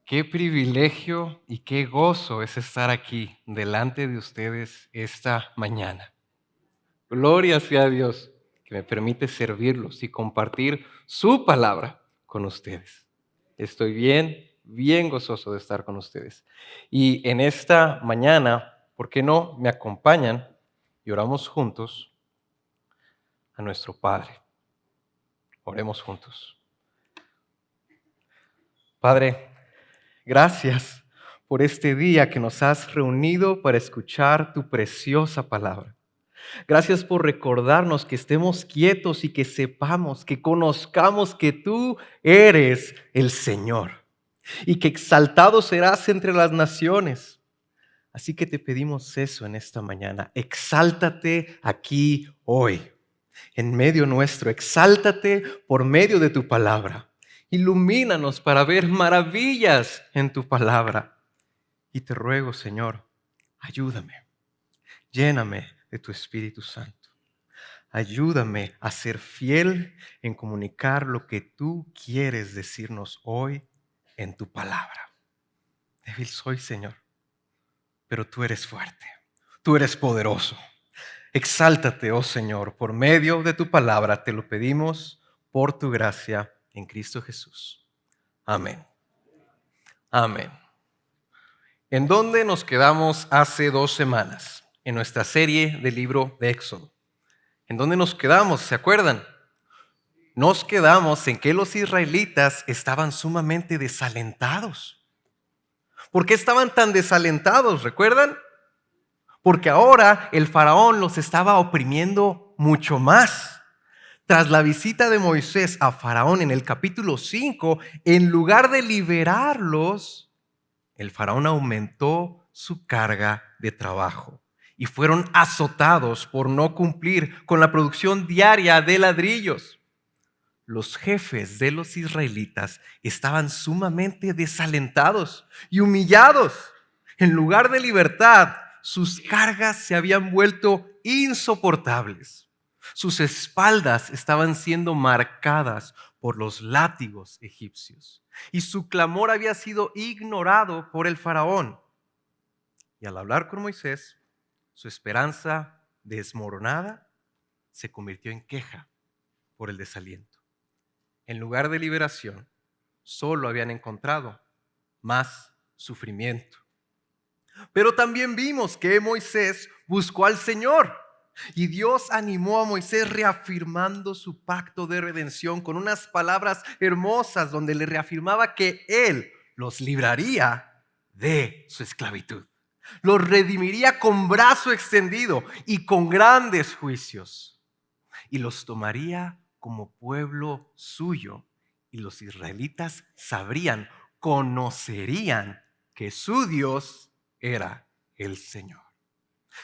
Qué privilegio y qué gozo es estar aquí delante de ustedes esta mañana. Gloria sea a Dios que me permite servirlos y compartir su palabra con ustedes. Estoy bien gozoso de estar con ustedes. Y en esta mañana, ¿por qué no me acompañan y oramos juntos a nuestro Padre? Oremos juntos. Padre, gracias por este día que nos has reunido para escuchar tu preciosa palabra. Gracias por recordarnos que estemos quietos y que sepamos, que conozcamos que tú eres el Señor y que exaltado serás entre las naciones. Así que te pedimos eso en esta mañana. Exáltate aquí hoy, en medio nuestro. Exáltate por medio de tu palabra. Ilumínanos para ver maravillas en tu palabra. Y te ruego, Señor, ayúdame, lléname de tu Espíritu Santo. Ayúdame a ser fiel en comunicar lo que tú quieres decirnos hoy en tu palabra. Débil soy, Señor, pero tú eres fuerte, tú eres poderoso. Exáltate, oh Señor, por medio de tu palabra, te lo pedimos por tu gracia en Cristo Jesús. Amén. Amén. ¿En dónde nos quedamos hace 2 semanas? En nuestra serie del libro de Éxodo. ¿En dónde nos quedamos? ¿Se acuerdan? Nos quedamos en que los israelitas estaban sumamente desalentados. ¿Por qué estaban tan desalentados? ¿Recuerdan? Porque ahora el faraón los estaba oprimiendo mucho más. Tras la visita de Moisés a Faraón en el capítulo 5, en lugar de liberarlos, el faraón aumentó su carga de trabajo y fueron azotados por no cumplir con la producción diaria de ladrillos. Los jefes de los israelitas estaban sumamente desalentados y humillados. En lugar de libertad, sus cargas se habían vuelto insoportables. Sus espaldas estaban siendo marcadas por los látigos egipcios y su clamor había sido ignorado por el faraón. Y al hablar con Moisés, su esperanza desmoronada se convirtió en queja por el desaliento. En lugar de liberación, solo habían encontrado más sufrimiento. Pero también vimos que Moisés buscó al Señor y Dios animó a Moisés reafirmando su pacto de redención con unas palabras hermosas donde le reafirmaba que Él los libraría de su esclavitud. Los redimiría con brazo extendido y con grandes juicios. Y los tomaría como pueblo suyo. Y los israelitas sabrían, conocerían que su Dios era el Señor.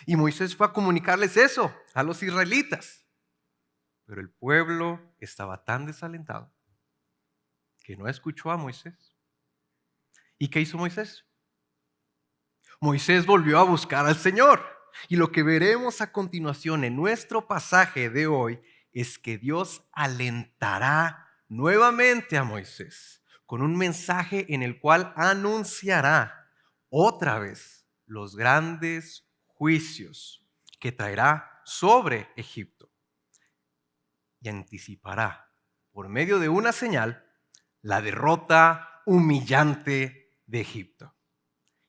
Y Moisés fue a comunicarles eso a los israelitas. Pero el pueblo estaba tan desalentado que no escuchó a Moisés. ¿Y qué hizo Moisés? Moisés volvió a buscar al Señor. Y lo que veremos a continuación en nuestro pasaje de hoy es que Dios alentará nuevamente a Moisés con un mensaje en el cual anunciará otra vez los grandes juicios que traerá sobre Egipto y anticipará por medio de una señal la derrota humillante de Egipto.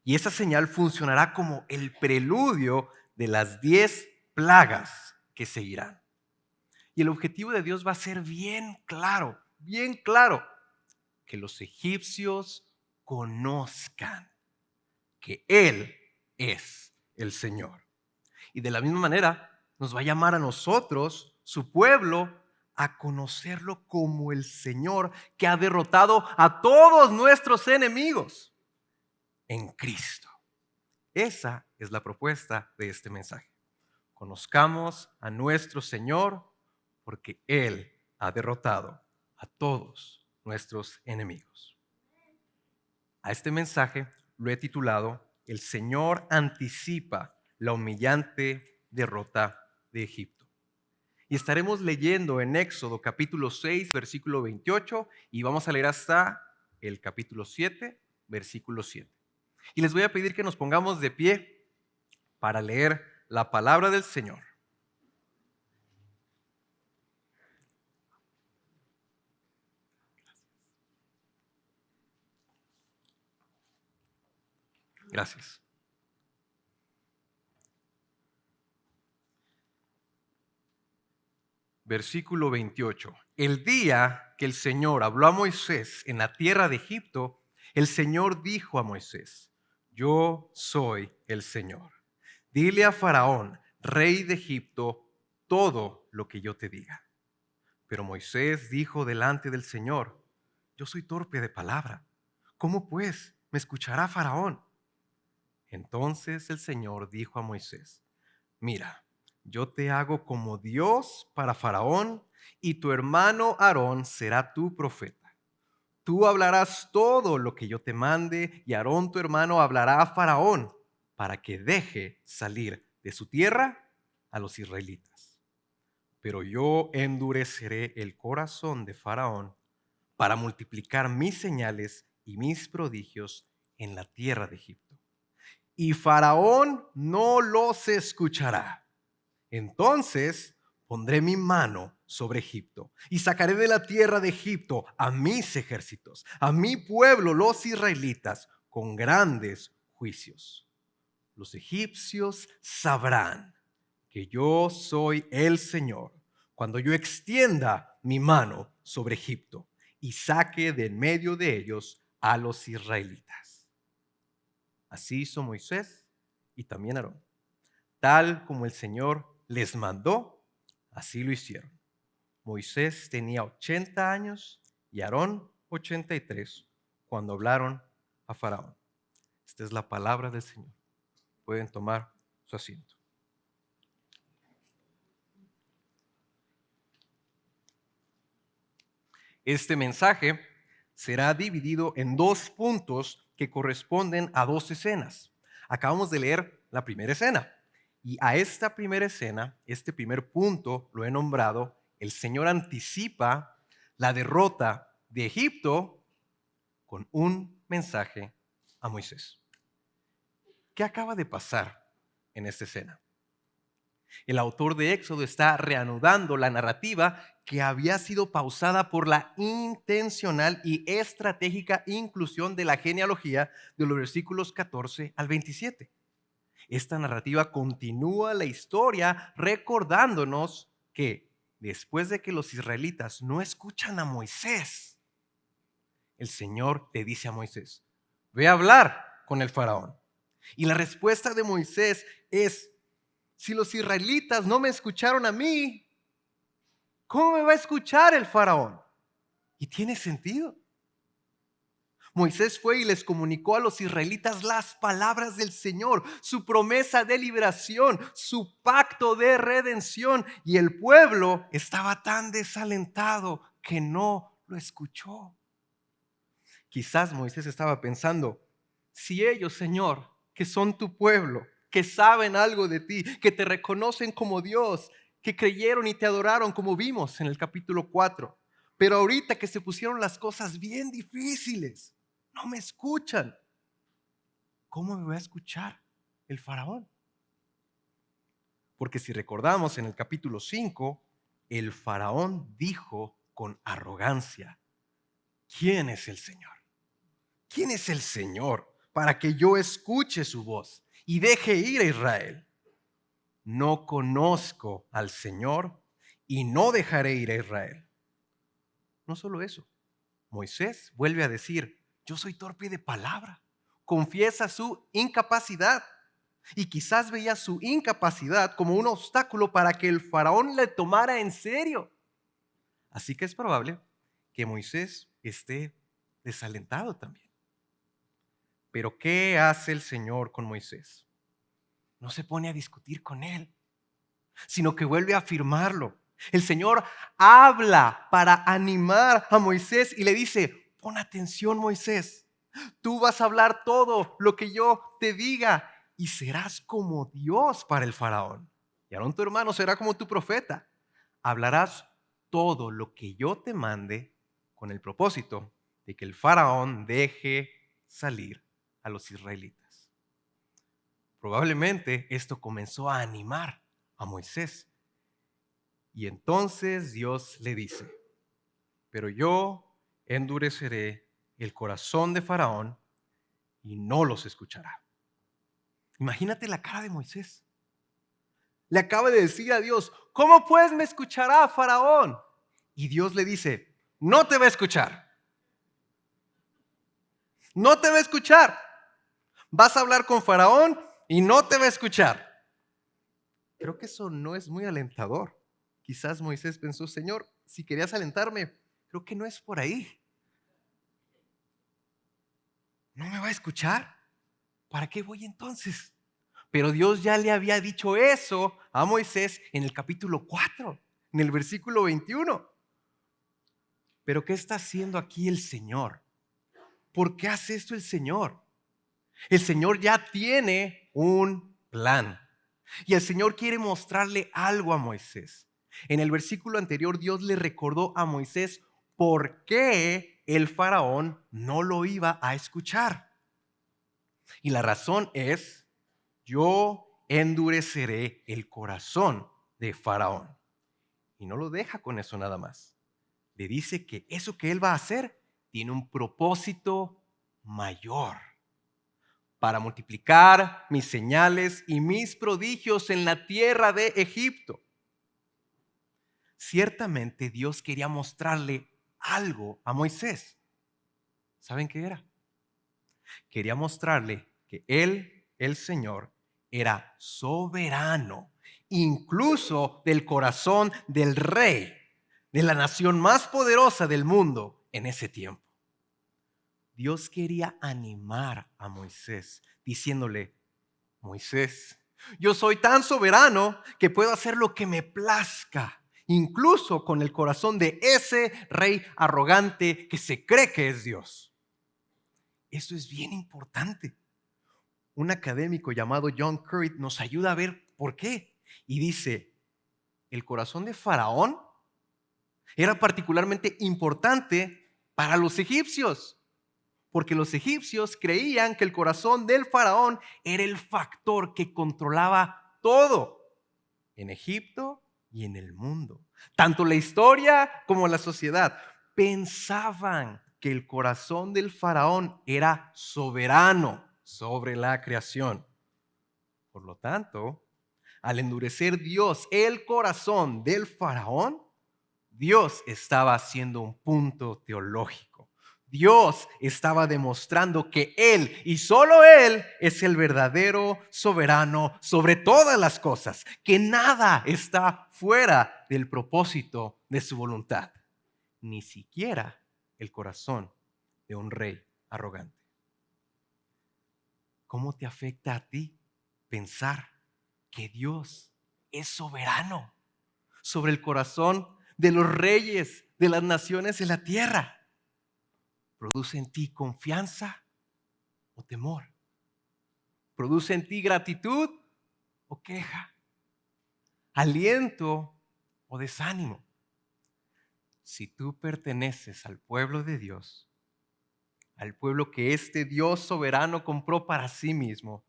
Y esa señal funcionará como el preludio de las 10 plagas que seguirán. Y el objetivo de Dios va a ser bien claro, que los egipcios conozcan que Él es el Señor. Y de la misma manera nos va a llamar a nosotros, su pueblo, a conocerlo como el Señor que ha derrotado a todos nuestros enemigos en Cristo. Esa es la propuesta de este mensaje. Conozcamos a nuestro Señor porque Él ha derrotado a todos nuestros enemigos. A este mensaje lo he titulado El Señor anticipa la humillante derrota de Egipto. Y estaremos leyendo en Éxodo capítulo 6, versículo 28 y vamos a leer hasta el capítulo 7 versículo 7. Y les voy a pedir que nos pongamos de pie para leer la palabra del Señor. Gracias. Versículo 28. El día que el Señor habló a Moisés en la tierra de Egipto, el Señor dijo a Moisés: yo soy el Señor. Dile a Faraón, rey de Egipto, todo lo que yo te diga. Pero Moisés dijo delante del Señor: yo soy torpe de palabra. ¿Cómo pues me escuchará Faraón? Entonces el Señor dijo a Moisés: mira, yo te hago como Dios para Faraón, y tu hermano Aarón será tu profeta. Tú hablarás todo lo que yo te mande, y Aarón tu hermano hablará a Faraón para que deje salir de su tierra a los israelitas. Pero yo endureceré el corazón de Faraón para multiplicar mis señales y mis prodigios en la tierra de Egipto. Y Faraón no los escuchará. Entonces pondré mi mano sobre Egipto y sacaré de la tierra de Egipto a mis ejércitos, a mi pueblo, los israelitas, con grandes juicios. Los egipcios sabrán que yo soy el Señor cuando yo extienda mi mano sobre Egipto y saque de en medio de ellos a los israelitas. Así hizo Moisés y también Aarón. Tal como el Señor les mandó, así lo hicieron. Moisés tenía 80 años y Aarón 83 cuando hablaron a Faraón. Esta es la palabra del Señor. Pueden tomar su asiento. Este mensaje será dividido en dos puntos que corresponden a dos escenas. Acabamos de leer la primera escena. Y a esta primera escena, este primer punto, lo he nombrado: el Señor anticipa la derrota de Egipto con un mensaje a Moisés. ¿Qué acaba de pasar en esta escena? El autor de Éxodo está reanudando la narrativa que había sido pausada por la intencional y estratégica inclusión de la genealogía de los versículos 14 al 27. Esta narrativa continúa la historia recordándonos que después de que los israelitas no escuchan a Moisés, el Señor le dice a Moisés: ve a hablar con el faraón. Y la respuesta de Moisés es: si los israelitas no me escucharon a mí, ¿cómo me va a escuchar el faraón? Y tiene sentido. Moisés fue y les comunicó a los israelitas las palabras del Señor, su promesa de liberación, su pacto de redención, y el pueblo estaba tan desalentado que no lo escuchó. Quizás Moisés estaba pensando: si ellos, Señor, que son tu pueblo, que saben algo de ti, que te reconocen como Dios, que creyeron y te adoraron como vimos en el capítulo 4, pero ahorita que se pusieron las cosas bien difíciles, no me escuchan, ¿cómo me va a escuchar el faraón? Porque si recordamos en el capítulo 5, el faraón dijo con arrogancia: ¿quién es el Señor? ¿Quién es el Señor para que yo escuche su voz y deje ir a Israel? No conozco al Señor y no dejaré ir a Israel. No solo eso, Moisés vuelve a decir: yo soy torpe de palabra. Confiesa su incapacidad y quizás veía su incapacidad como un obstáculo para que el faraón le tomara en serio. Así que es probable que Moisés esté desalentado también. Pero ¿qué hace el Señor con Moisés? No se pone a discutir con él, sino que vuelve a afirmarlo. El Señor habla para animar a Moisés y le dice: pon atención, Moisés. Tú vas a hablar todo lo que yo te diga y serás como Dios para el faraón. Y Aarón tu hermano será como tu profeta. Hablarás todo lo que yo te mande con el propósito de que el faraón deje salir a los israelitas. Probablemente esto comenzó a animar a Moisés. Y entonces Dios le dice: pero yo endureceré el corazón de Faraón y no los escuchará. Imagínate la cara de Moisés. Le acaba de decir a Dios: ¿cómo pues me escuchará Faraón? Y Dios le dice: no te va a escuchar. No te va a escuchar. Vas a hablar con Faraón y no te va a escuchar. Creo que eso no es muy alentador. Quizás Moisés pensó: Señor, si querías alentarme, creo que no es por ahí. ¿No me va a escuchar? ¿Para qué voy entonces? Pero Dios ya le había dicho eso a Moisés en el capítulo 4, en el versículo 21. Pero ¿qué está haciendo aquí el Señor? ¿Por qué hace esto el Señor? El Señor ya tiene un plan. Y el Señor quiere mostrarle algo a Moisés. En el versículo anterior, Dios le recordó a Moisés por qué el faraón no lo iba a escuchar. Y la razón es: yo endureceré el corazón de Faraón. Y no lo deja con eso nada más. Le dice que eso que él va a hacer tiene un propósito mayor: para multiplicar mis señales y mis prodigios en la tierra de Egipto. Ciertamente Dios quería mostrarle algo a Moisés. ¿Saben qué era? Quería mostrarle que él, el Señor, era soberano, incluso del corazón del rey, de la nación más poderosa del mundo en ese tiempo. Dios quería animar a Moisés, diciéndole: Moisés, yo soy tan soberano que puedo hacer lo que me plazca, incluso con el corazón de ese rey arrogante que se cree que es Dios. Esto es bien importante. Un académico llamado John Currid nos ayuda a ver por qué. Y dice: el corazón de Faraón era particularmente importante para los egipcios, porque los egipcios creían que el corazón del faraón era el factor que controlaba todo en Egipto y en el mundo. Tanto la historia como la sociedad pensaban que el corazón del faraón era soberano sobre la creación. Por lo tanto, al endurecer Dios el corazón del faraón, Dios estaba haciendo un punto teológico. Dios estaba demostrando que Él y solo Él es el verdadero soberano sobre todas las cosas, que nada está fuera del propósito de su voluntad, ni siquiera el corazón de un rey arrogante. ¿Cómo te afecta a ti pensar que Dios es soberano sobre el corazón de los reyes de las naciones de la tierra? ¿Produce en ti confianza o temor? ¿Produce en ti gratitud o queja? ¿Aliento o desánimo? Si tú perteneces al pueblo de Dios, al pueblo que este Dios soberano compró para sí mismo,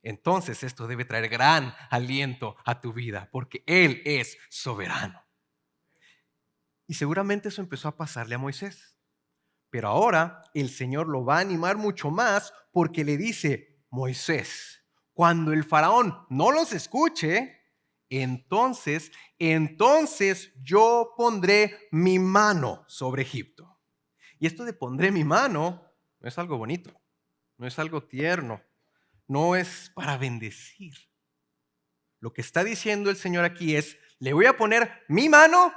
entonces esto debe traer gran aliento a tu vida, porque Él es soberano. Y seguramente eso empezó a pasarle a Moisés. Pero ahora el Señor lo va a animar mucho más, porque le dice: Moisés, cuando el faraón no los escuche, entonces yo pondré mi mano sobre Egipto. Y esto de pondré mi mano no es algo bonito, no es algo tierno, no es para bendecir. Lo que está diciendo el Señor aquí es: le voy a poner mi mano,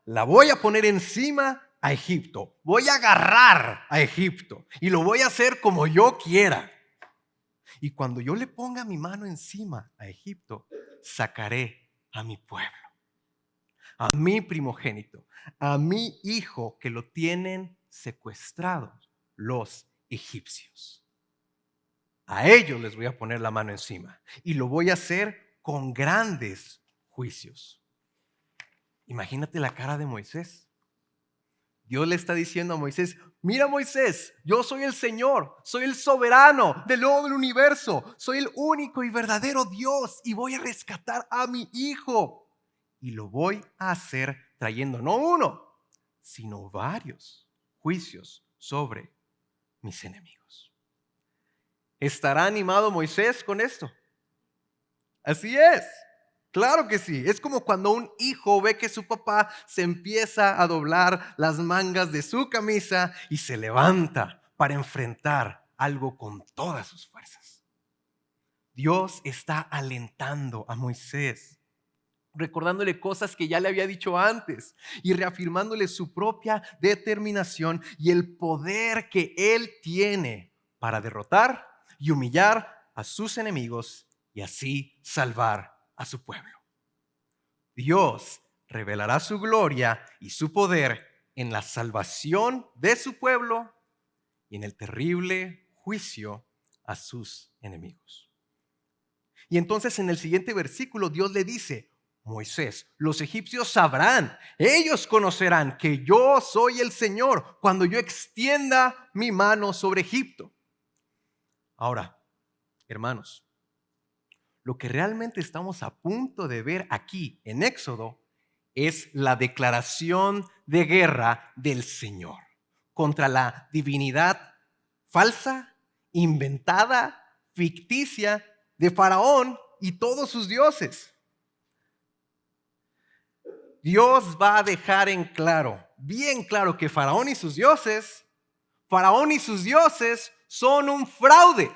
la voy a poner encima a Egipto. Voy a agarrar a Egipto y lo voy a hacer como yo quiera. Y cuando yo le ponga mi mano encima a Egipto, sacaré a mi pueblo, a mi primogénito, a mi hijo que lo tienen secuestrado los egipcios. A ellos les voy a poner la mano encima y lo voy a hacer con grandes juicios. Imagínate la cara de Moisés. Dios le está diciendo a Moisés, mira Moisés, yo soy el Señor, soy el soberano del todo el universo, soy el único y verdadero Dios y voy a rescatar a mi hijo. Y lo voy a hacer trayendo no uno, sino varios juicios sobre mis enemigos. ¿Estará animado Moisés con esto? Así es. Claro que sí. Es como cuando un hijo ve que su papá se empieza a doblar las mangas de su camisa y se levanta para enfrentar algo con todas sus fuerzas. Dios está alentando a Moisés, recordándole cosas que ya le había dicho antes y reafirmándole su propia determinación y el poder que él tiene para derrotar y humillar a sus enemigos y así salvar a su pueblo. Dios revelará su gloria y su poder en la salvación de su pueblo y en el terrible juicio a sus enemigos. Y entonces en el siguiente versículo Dios le dice, Moisés, los egipcios sabrán, ellos conocerán que yo soy el Señor cuando yo extienda mi mano sobre Egipto. Ahora, hermanos, lo que realmente estamos a punto de ver aquí en Éxodo es la declaración de guerra del Señor contra la divinidad falsa, inventada, ficticia de Faraón y todos sus dioses. Dios va a dejar en claro, bien claro, que Faraón y sus dioses son un fraude.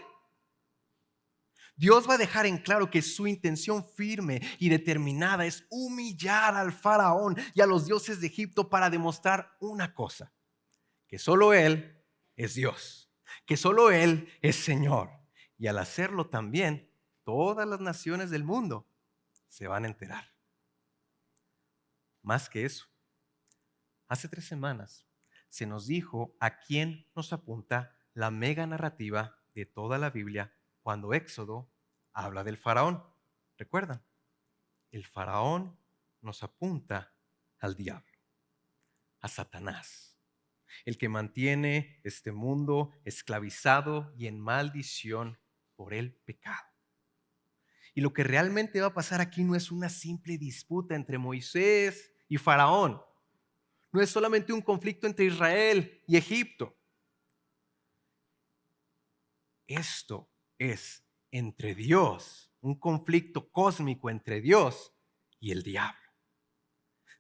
Dios va a dejar en claro que su intención firme y determinada es humillar al faraón y a los dioses de Egipto para demostrar una cosa, que solo Él es Dios, que solo Él es Señor. Y al hacerlo también, todas las naciones del mundo se van a enterar. Más que eso, hace 3 semanas se nos dijo a quién nos apunta la mega narrativa de toda la Biblia cuando Éxodo habla del faraón. ¿Recuerdan? El faraón nos apunta al diablo, a Satanás, el que mantiene este mundo esclavizado y en maldición por el pecado. Y lo que realmente va a pasar aquí no es una simple disputa entre Moisés y Faraón. No es solamente un conflicto entre Israel y Egipto. Esto es entre Dios, un conflicto cósmico entre Dios y el diablo.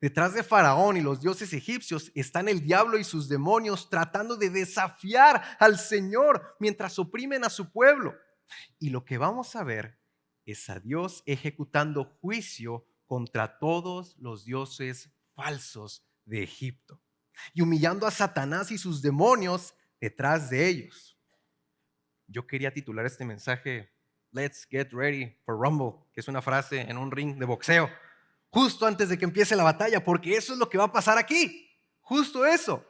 Detrás de Faraón y los dioses egipcios están el diablo y sus demonios tratando de desafiar al Señor mientras oprimen a su pueblo. Y lo que vamos a ver es a Dios ejecutando juicio contra todos los dioses falsos de Egipto y humillando a Satanás y sus demonios detrás de ellos. Yo quería titular este mensaje Let's get ready for Rumble, que es una frase en un ring de boxeo, justo antes de que empiece la batalla, porque eso es lo que va a pasar aquí, justo eso.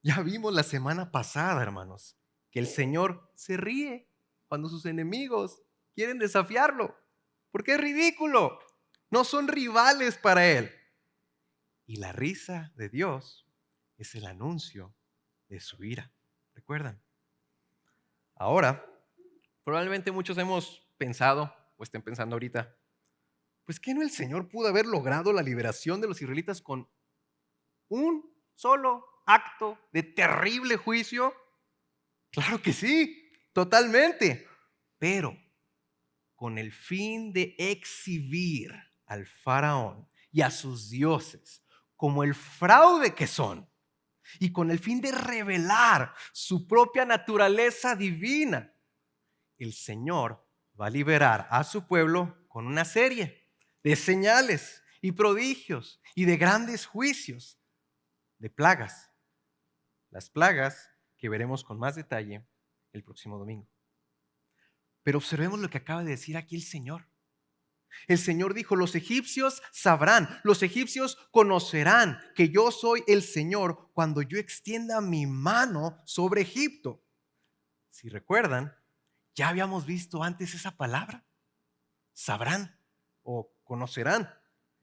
Ya vimos la semana pasada, hermanos, que el Señor se ríe cuando sus enemigos quieren desafiarlo, porque es ridículo, no son rivales para Él. Y la risa de Dios es el anuncio de su ira, ¿recuerdan? Ahora, probablemente muchos hemos pensado, o estén pensando ahorita, pues ¿qué no el Señor pudo haber logrado la liberación de los israelitas con un solo acto de terrible juicio? Claro que sí, totalmente. Pero con el fin de exhibir al faraón y a sus dioses como el fraude que son, y con el fin de revelar su propia naturaleza divina, el Señor va a liberar a su pueblo con una serie de señales y prodigios y de grandes juicios, de plagas. Las plagas que veremos con más detalle el próximo domingo. Pero observemos lo que acaba de decir aquí el Señor. El Señor dijo, los egipcios sabrán, los egipcios conocerán que yo soy el Señor cuando yo extienda mi mano sobre Egipto. Si recuerdan, ya habíamos visto antes esa palabra, sabrán o conocerán,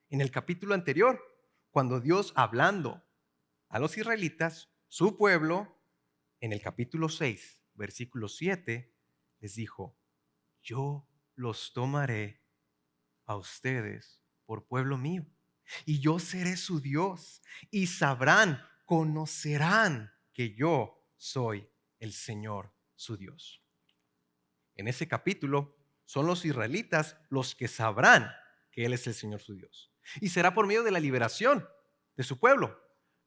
en el capítulo anterior, cuando Dios hablando a los israelitas, su pueblo, en el capítulo 6, versículo 7, les dijo: yo los tomaré a ustedes por pueblo mío, y yo seré su Dios, y sabrán, conocerán que yo soy el Señor su Dios. En ese capítulo son los israelitas los que sabrán que Él es el Señor su Dios, y será por medio de la liberación de su pueblo.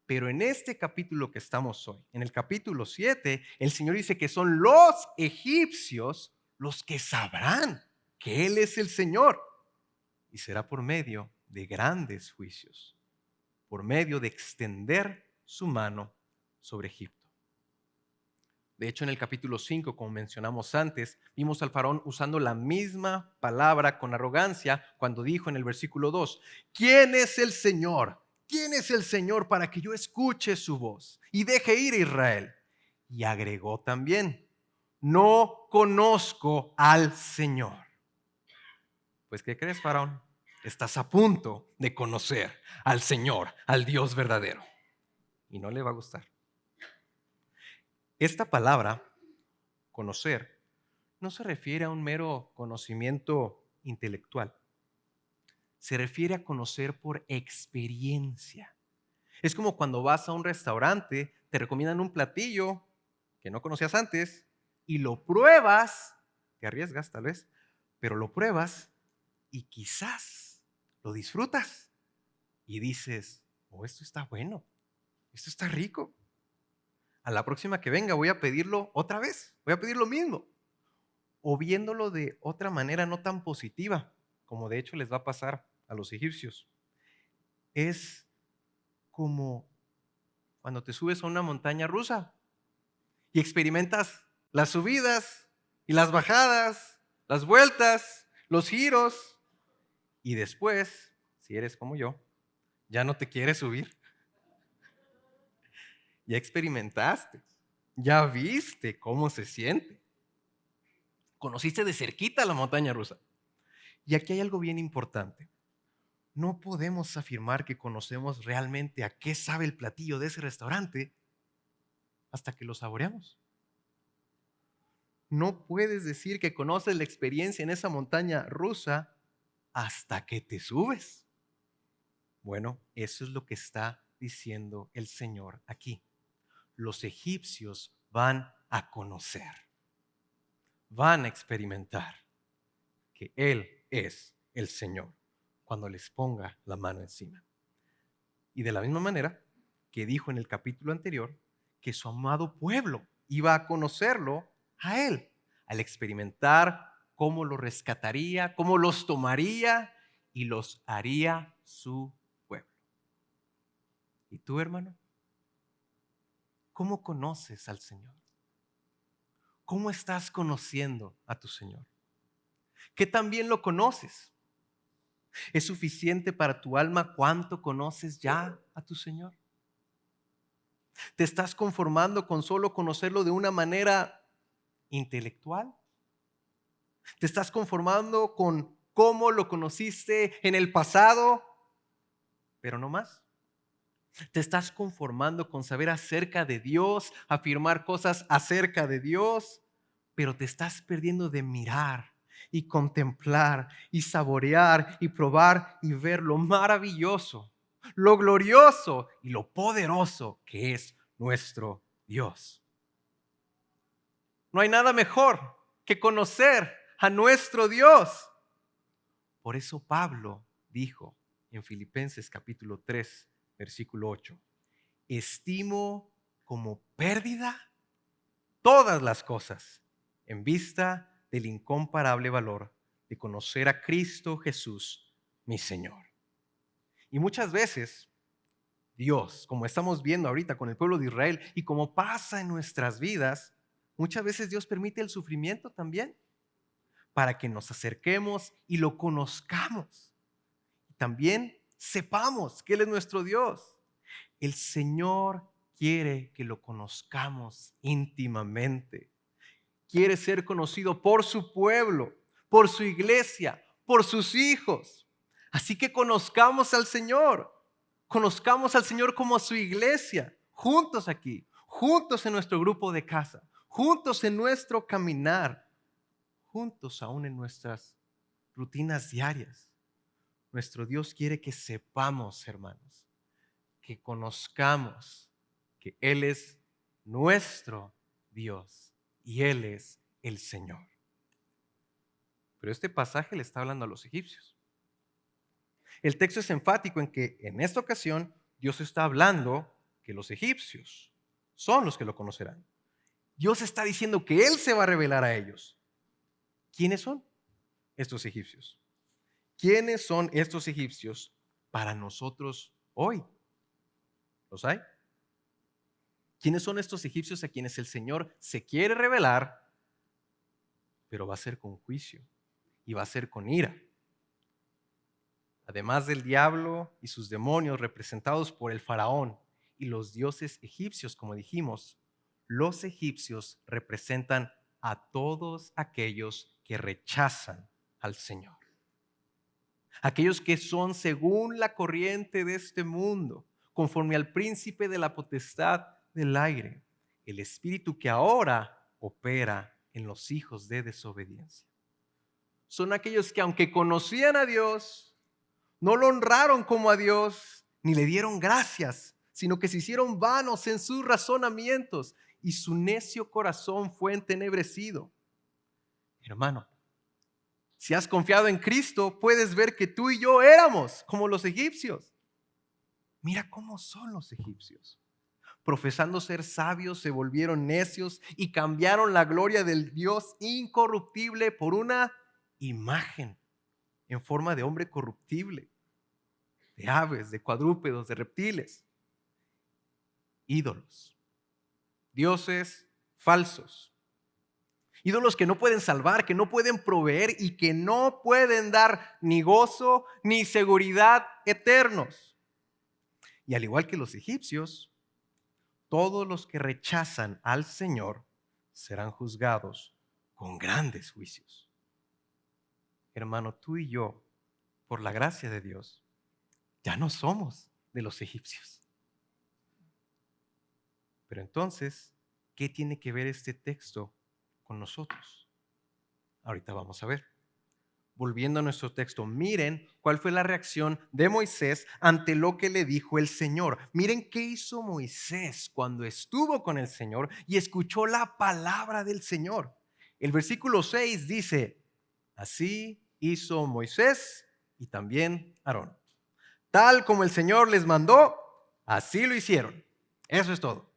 Pero en este capítulo que estamos hoy, en el capítulo 7, el Señor dice que son los egipcios los que sabrán que Él es el Señor, y será por medio de grandes juicios, por medio de extender su mano sobre Egipto. De hecho, en el capítulo 5, como mencionamos antes, vimos al faraón usando la misma palabra con arrogancia cuando dijo en el versículo 2: ¿quién es el Señor? ¿Quién es el Señor para que yo escuche su voz y deje ir a Israel? Y agregó también: no conozco al Señor. Pues, ¿qué crees, faraón? Estás a punto de conocer al Señor, al Dios verdadero. Y no le va a gustar. Esta palabra, conocer, no se refiere a un mero conocimiento intelectual. Se refiere a conocer por experiencia. Es como cuando vas a un restaurante, te recomiendan un platillo que no conocías antes y lo pruebas, te arriesgas tal vez, pero lo pruebas y quizás lo disfrutas y dices: oh, esto está bueno, esto está rico. A la próxima que venga voy a pedirlo otra vez, voy a pedir lo mismo. O viéndolo de otra manera no tan positiva, como de hecho les va a pasar a los egipcios. Es como cuando te subes a una montaña rusa y experimentas las subidas y las bajadas, las vueltas, los giros, y después, si eres como yo, ya no te quieres subir. Ya experimentaste, ya viste cómo se siente. Conociste de cerquita la montaña rusa. Y aquí hay algo bien importante. No podemos afirmar que conocemos realmente a qué sabe el platillo de ese restaurante hasta que lo saboreamos. No puedes decir que conoces la experiencia en esa montaña rusa hasta que te subes. Bueno, eso es lo que está diciendo el Señor aquí. Los egipcios van a conocer, van a experimentar que Él es el Señor cuando les ponga la mano encima. Y de la misma manera que dijo en el capítulo anterior que su amado pueblo iba a conocerlo a Él, al experimentar cómo lo rescataría, cómo los tomaría y los haría su pueblo. ¿Y tú, hermano? ¿Cómo conoces al Señor? ¿Cómo estás conociendo a tu Señor? ¿Qué tan bien lo conoces? ¿Es suficiente para tu alma cuánto conoces ya a tu Señor? ¿Te estás conformando con solo conocerlo de una manera intelectual? ¿Te estás conformando con cómo lo conociste en el pasado, pero no más? ¿Te estás conformando con saber acerca de Dios, afirmar cosas acerca de Dios, pero te estás perdiendo de mirar y contemplar y saborear y probar y ver lo maravilloso, lo glorioso y lo poderoso que es nuestro Dios? No hay nada mejor que conocer a nuestro Dios. Por eso Pablo dijo en Filipenses capítulo 3, versículo 8: estimo como pérdida todas las cosas en vista del incomparable valor de conocer a Cristo Jesús, mi Señor. Y muchas veces Dios, como estamos viendo ahorita con el pueblo de Israel y como pasa en nuestras vidas, muchas veces Dios permite el sufrimiento también para que nos acerquemos y lo conozcamos. Y también sepamos que Él es nuestro Dios. El Señor quiere que lo conozcamos íntimamente. Quiere ser conocido por su pueblo, por su iglesia, por sus hijos. Así que conozcamos al Señor. Conozcamos al Señor como a su iglesia, juntos aquí, juntos en nuestro grupo de casa, juntos en nuestro caminar, juntos aún en nuestras rutinas diarias. Nuestro Dios quiere que sepamos, hermanos, que conozcamos que Él es nuestro Dios y Él es el Señor. Pero este pasaje le está hablando a los egipcios. El texto es enfático en que en esta ocasión Dios está hablando que los egipcios son los que lo conocerán. Dios está diciendo que Él se va a revelar a ellos. ¿Quiénes son estos egipcios? ¿Quiénes son estos egipcios para nosotros hoy? ¿Los hay? ¿Quiénes son estos egipcios a quienes el Señor se quiere revelar, pero va a ser con juicio y va a ser con ira? Además del diablo y sus demonios representados por el faraón y los dioses egipcios, como dijimos, los egipcios representan a todos aquellos que rechazan al Señor. Aquellos que son según la corriente de este mundo, conforme al príncipe de la potestad del aire, el espíritu que ahora opera en los hijos de desobediencia. Son aquellos que aunque conocían a Dios, no lo honraron como a Dios, ni le dieron gracias, sino que se hicieron vanos en sus razonamientos y su necio corazón fue entenebrecido. Hermano, si has confiado en Cristo, puedes ver que tú y yo éramos como los egipcios. Mira cómo son los egipcios. Profesando ser sabios, se volvieron necios y cambiaron la gloria del Dios incorruptible por una imagen en forma de hombre corruptible, de aves, de cuadrúpedos, de reptiles. Ídolos, dioses falsos. Ídolos que no pueden salvar, que no pueden proveer y que no pueden dar ni gozo ni seguridad eternos. Y al igual que los egipcios, todos los que rechazan al Señor serán juzgados con grandes juicios. Hermano, tú y yo, por la gracia de Dios, ya no somos de los egipcios. Pero entonces, ¿qué tiene que ver este texto con nosotros? Ahorita vamos a ver. Volviendo a nuestro texto, miren cuál fue la reacción de Moisés ante lo que le dijo el Señor. Miren qué hizo Moisés cuando estuvo con el Señor y escuchó la palabra del Señor. El versículo 6 dice, así hizo Moisés y también Aarón. Tal como el Señor les mandó, así lo hicieron. Eso es todo.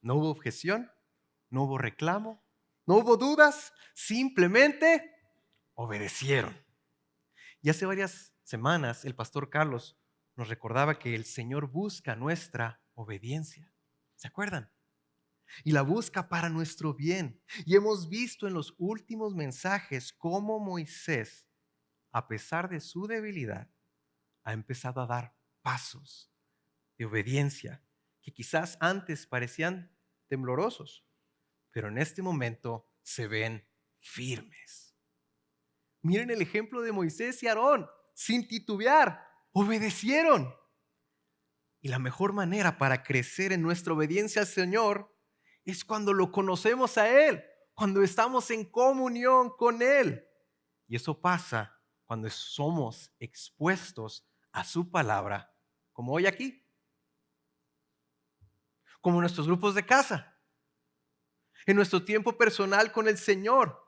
No hubo objeción, no hubo reclamo, no hubo dudas, simplemente obedecieron. Y hace varias semanas el pastor Carlos nos recordaba que el Señor busca nuestra obediencia. ¿Se acuerdan? Y la busca para nuestro bien. Y hemos visto en los últimos mensajes cómo Moisés, a pesar de su debilidad, ha empezado a dar pasos de obediencia que quizás antes parecían temblorosos, pero en este momento se ven firmes. Miren el ejemplo de Moisés y Aarón, sin titubear, obedecieron. Y la mejor manera para crecer en nuestra obediencia al Señor es cuando lo conocemos a Él, cuando estamos en comunión con Él. Y eso pasa cuando somos expuestos a su palabra, como hoy aquí, como en nuestros grupos de casa, en nuestro tiempo personal con el Señor,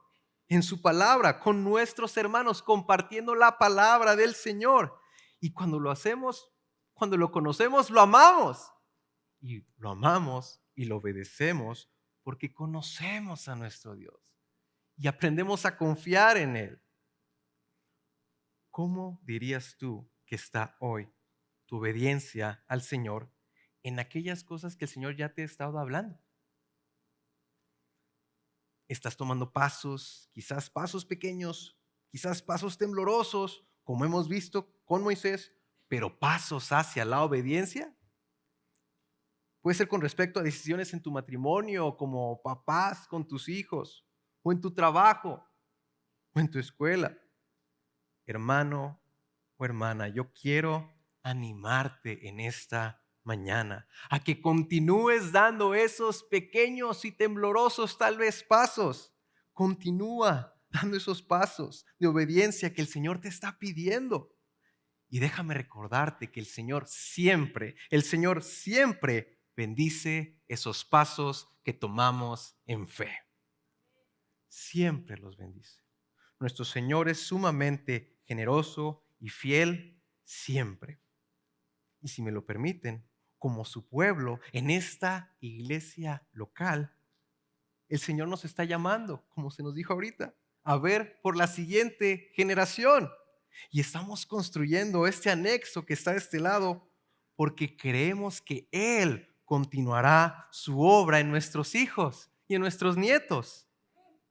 en su palabra, con nuestros hermanos, compartiendo la palabra del Señor. Y cuando lo hacemos, cuando lo conocemos, lo amamos. Y lo amamos y lo obedecemos porque conocemos a nuestro Dios y aprendemos a confiar en Él. ¿Cómo dirías tú que está hoy tu obediencia al Señor en aquellas cosas que el Señor ya te ha estado hablando? Estás tomando pasos, quizás pasos pequeños, quizás pasos temblorosos, como hemos visto con Moisés, pero pasos hacia la obediencia. Puede ser con respecto a decisiones en tu matrimonio, como papás con tus hijos, o en tu trabajo, o en tu escuela. Hermano o hermana, yo quiero animarte en esta mañana, a que continúes dando esos pequeños y temblorosos tal vez pasos. Continúa dando esos pasos de obediencia que el Señor te está pidiendo. Y déjame recordarte que el Señor siempre bendice esos pasos que tomamos en fe. Siempre los bendice. Nuestro Señor es sumamente generoso y fiel siempre. Y si me lo permiten, como su pueblo en esta iglesia local, el Señor nos está llamando, como se nos dijo ahorita, a ver por la siguiente generación. Y estamos construyendo este anexo que está de este lado porque creemos que Él continuará su obra en nuestros hijos y en nuestros nietos.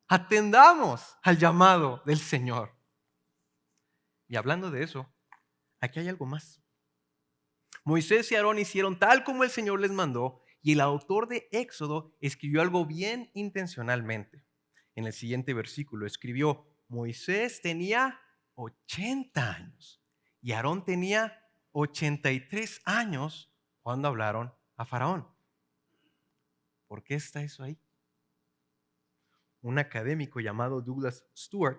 Atendamos al llamado del Señor. Y hablando de eso, aquí hay algo más. Moisés y Aarón hicieron tal como el Señor les mandó, y el autor de Éxodo escribió algo bien intencionalmente. En el siguiente versículo escribió: Moisés tenía 80 años y Aarón tenía 83 años cuando hablaron a Faraón. ¿Por qué está eso ahí? Un académico llamado Douglas Stewart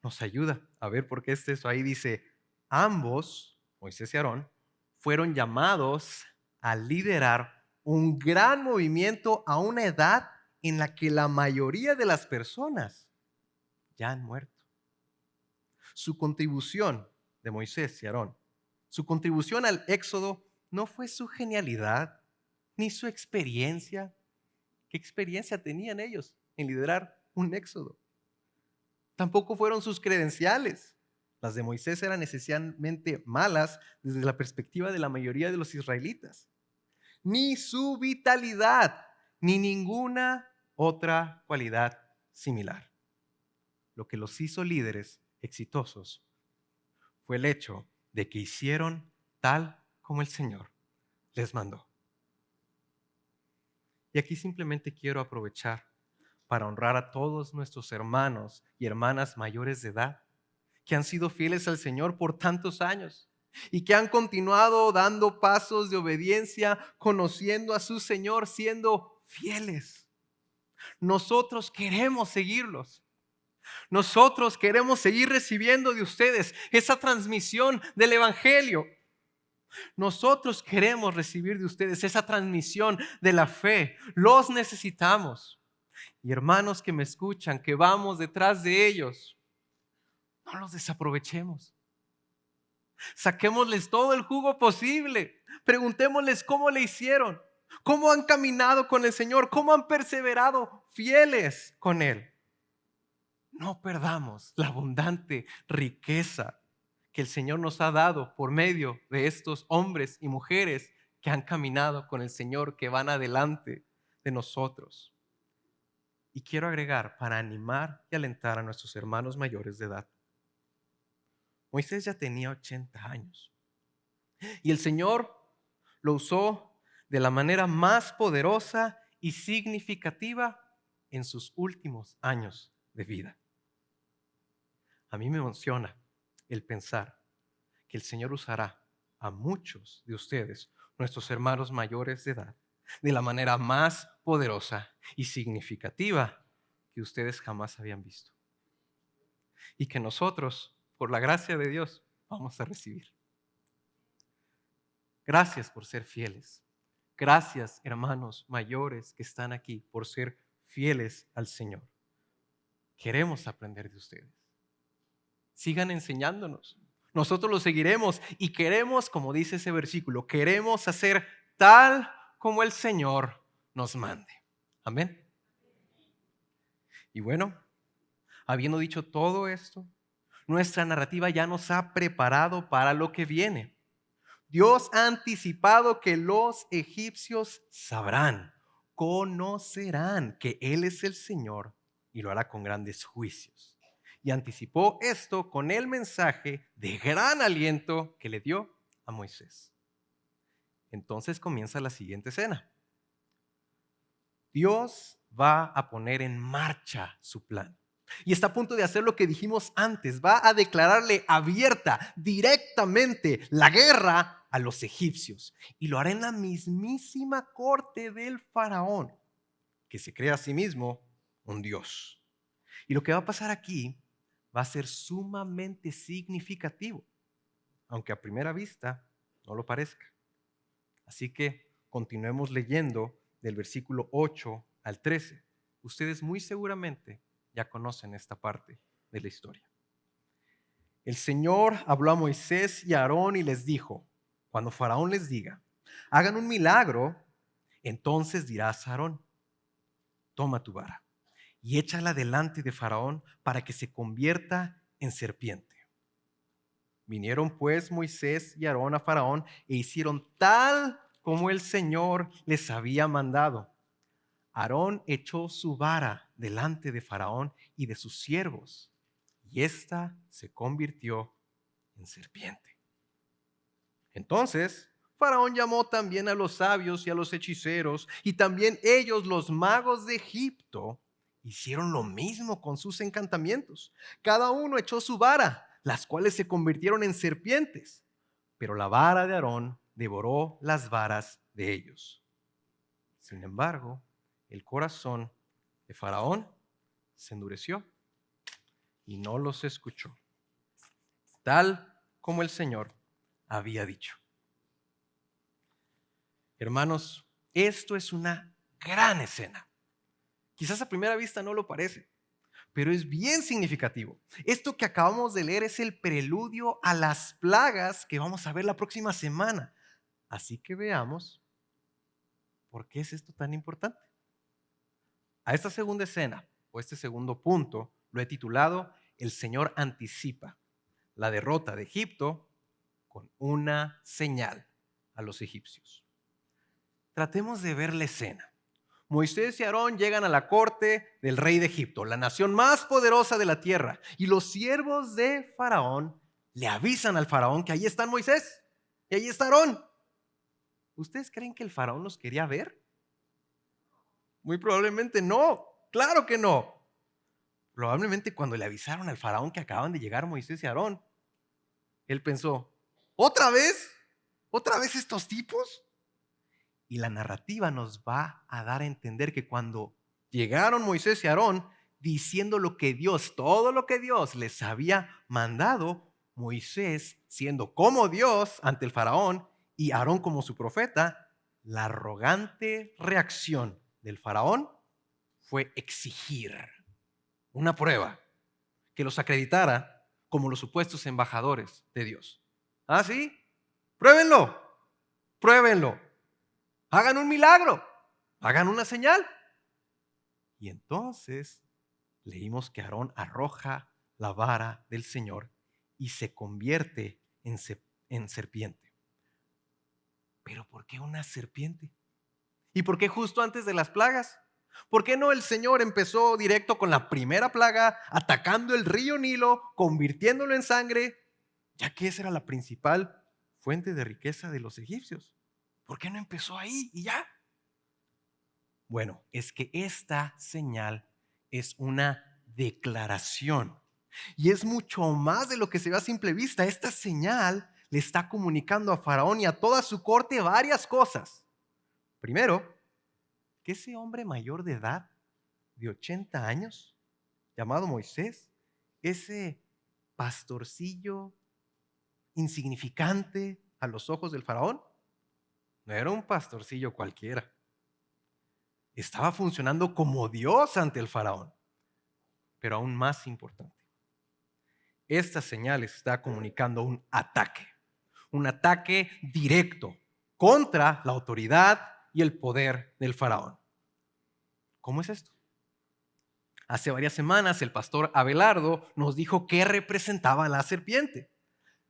nos ayuda a ver por qué está eso ahí. Dice: ambos, Moisés y Aarón, fueron llamados a liderar un gran movimiento a una edad en la que la mayoría de las personas ya han muerto. Su contribución de Moisés y Aarón, su contribución al Éxodo no fue su genialidad ni su experiencia. ¿Qué experiencia tenían ellos en liderar un Éxodo? Tampoco fueron sus credenciales. Las de Moisés eran esencialmente malas desde la perspectiva de la mayoría de los israelitas. Ni su vitalidad, ni ninguna otra cualidad similar. Lo que los hizo líderes exitosos fue el hecho de que hicieron tal como el Señor les mandó. Y aquí simplemente quiero aprovechar para honrar a todos nuestros hermanos y hermanas mayores de edad que han sido fieles al Señor por tantos años y que han continuado dando pasos de obediencia, conociendo a su Señor, siendo fieles. Nosotros queremos seguirlos. Nosotros queremos seguir recibiendo de ustedes esa transmisión del Evangelio. Nosotros queremos recibir de ustedes esa transmisión de la fe. Los necesitamos. Y hermanos que me escuchan, que vamos detrás de ellos, no los desaprovechemos. Saquémosles todo el jugo posible. Preguntémosles cómo le hicieron, cómo han caminado con el Señor, cómo han perseverado fieles con Él. No perdamos la abundante riqueza que el Señor nos ha dado por medio de estos hombres y mujeres que han caminado con el Señor, que van adelante de nosotros. Y quiero agregar, para animar y alentar a nuestros hermanos mayores de edad, Moisés ya tenía 80 años y el Señor lo usó de la manera más poderosa y significativa en sus últimos años de vida. A mí me emociona el pensar que el Señor usará a muchos de ustedes, nuestros hermanos mayores de edad, de la manera más poderosa y significativa que ustedes jamás habían visto. Y que nosotros, por la gracia de Dios, vamos a recibir. Gracias por ser fieles. Gracias, hermanos mayores que están aquí, por ser fieles al Señor. Queremos aprender de ustedes. Sigan enseñándonos. Nosotros los seguiremos y queremos, como dice ese versículo, queremos hacer tal como el Señor nos mande. Amén. Y bueno, habiendo dicho todo esto, nuestra narrativa ya nos ha preparado para lo que viene. Dios ha anticipado que los egipcios sabrán, conocerán que Él es el Señor y lo hará con grandes juicios. Y anticipó esto con el mensaje de gran aliento que le dio a Moisés. Entonces comienza la siguiente escena. Dios va a poner en marcha su plan. Y está a punto de hacer lo que dijimos antes. Va a declararle abierta, directamente, la guerra a los egipcios. Y lo hará en la mismísima corte del faraón, que se cree a sí mismo un dios. Y lo que va a pasar aquí va a ser sumamente significativo, aunque a primera vista no lo parezca. Así que continuemos leyendo del versículo 8 al 13. Ustedes muy seguramente ya conocen esta parte de la historia. El Señor habló a Moisés y a Aarón y les dijo, cuando Faraón les diga, hagan un milagro, entonces dirás a Aarón, toma tu vara y échala delante de Faraón para que se convierta en serpiente. Vinieron pues Moisés y Aarón a Faraón e hicieron tal como el Señor les había mandado. Aarón echó su vara delante de Faraón y de sus siervos, y ésta se convirtió en serpiente. Entonces Faraón llamó también a los sabios y a los hechiceros, y también ellos, los magos de Egipto, hicieron lo mismo con sus encantamientos. Cada uno echó su vara, las cuales se convirtieron en serpientes, pero la vara de Aarón devoró las varas de ellos. Sin embargo, el corazón de Faraón se endureció y no los escuchó, tal como el Señor había dicho. Hermanos, esto es una gran escena. Quizás a primera vista no lo parece, pero es bien significativo. Esto que acabamos de leer es el preludio a las plagas que vamos a ver la próxima semana. Así que veamos por qué es esto tan importante. A esta segunda escena, o este segundo punto, lo he titulado El Señor anticipa la derrota de Egipto con una señal a los egipcios. Tratemos de ver la escena. Moisés y Aarón llegan a la corte del rey de Egipto, la nación más poderosa de la tierra, y los siervos de Faraón le avisan al faraón que ahí está Moisés y ahí está Aarón. ¿Ustedes creen que el faraón los quería ver? Muy probablemente no, claro que no. Probablemente cuando le avisaron al faraón que acaban de llegar Moisés y Aarón, él pensó, ¿otra vez? ¿Otra vez estos tipos? Y la narrativa nos va a dar a entender que cuando llegaron Moisés y Aarón diciendo lo que Dios, todo lo que Dios les había mandado, Moisés siendo como Dios ante el faraón y Aarón como su profeta, la arrogante reacción del faraón fue exigir una prueba que los acreditara como los supuestos embajadores de Dios. ¿Ah, sí? Pruébenlo, pruébenlo. Hagan un milagro, hagan una señal. Y entonces leímos que Aarón arroja la vara del Señor y se convierte en serpiente. ¿Pero por qué una serpiente? ¿Y por qué justo antes de las plagas? ¿Por qué no el Señor empezó directo con la primera plaga, atacando el río Nilo, convirtiéndolo en sangre, ya que esa era la principal fuente de riqueza de los egipcios? ¿Por qué no empezó ahí y ya? Bueno, es que esta señal es una declaración y es mucho más de lo que se ve a simple vista. Esta señal le está comunicando a Faraón y a toda su corte varias cosas. Primero, que ese hombre mayor de edad, de 80 años, llamado Moisés, ese pastorcillo insignificante a los ojos del Faraón, no era un pastorcillo cualquiera. Estaba funcionando como Dios ante el Faraón. Pero aún más importante, esta señal está comunicando un ataque directo contra la autoridad y el poder del Faraón. ¿Cómo es esto? Hace varias semanas el pastor Abelardo nos dijo qué representaba la serpiente.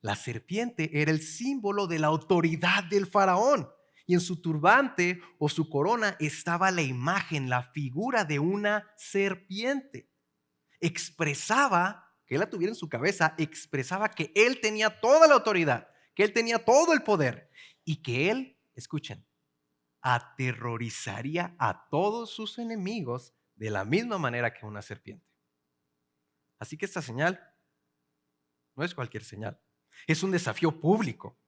La serpiente era el símbolo de la autoridad del faraón y en su turbante o su corona estaba la imagen, la figura de una serpiente. Expresaba, que él la tuviera en su cabeza, expresaba que él tenía toda la autoridad, que él tenía todo el poder y que él, escuchen, aterrorizaría a todos sus enemigos de la misma manera que una serpiente. Así que esta señal no es cualquier señal. Es un desafío público.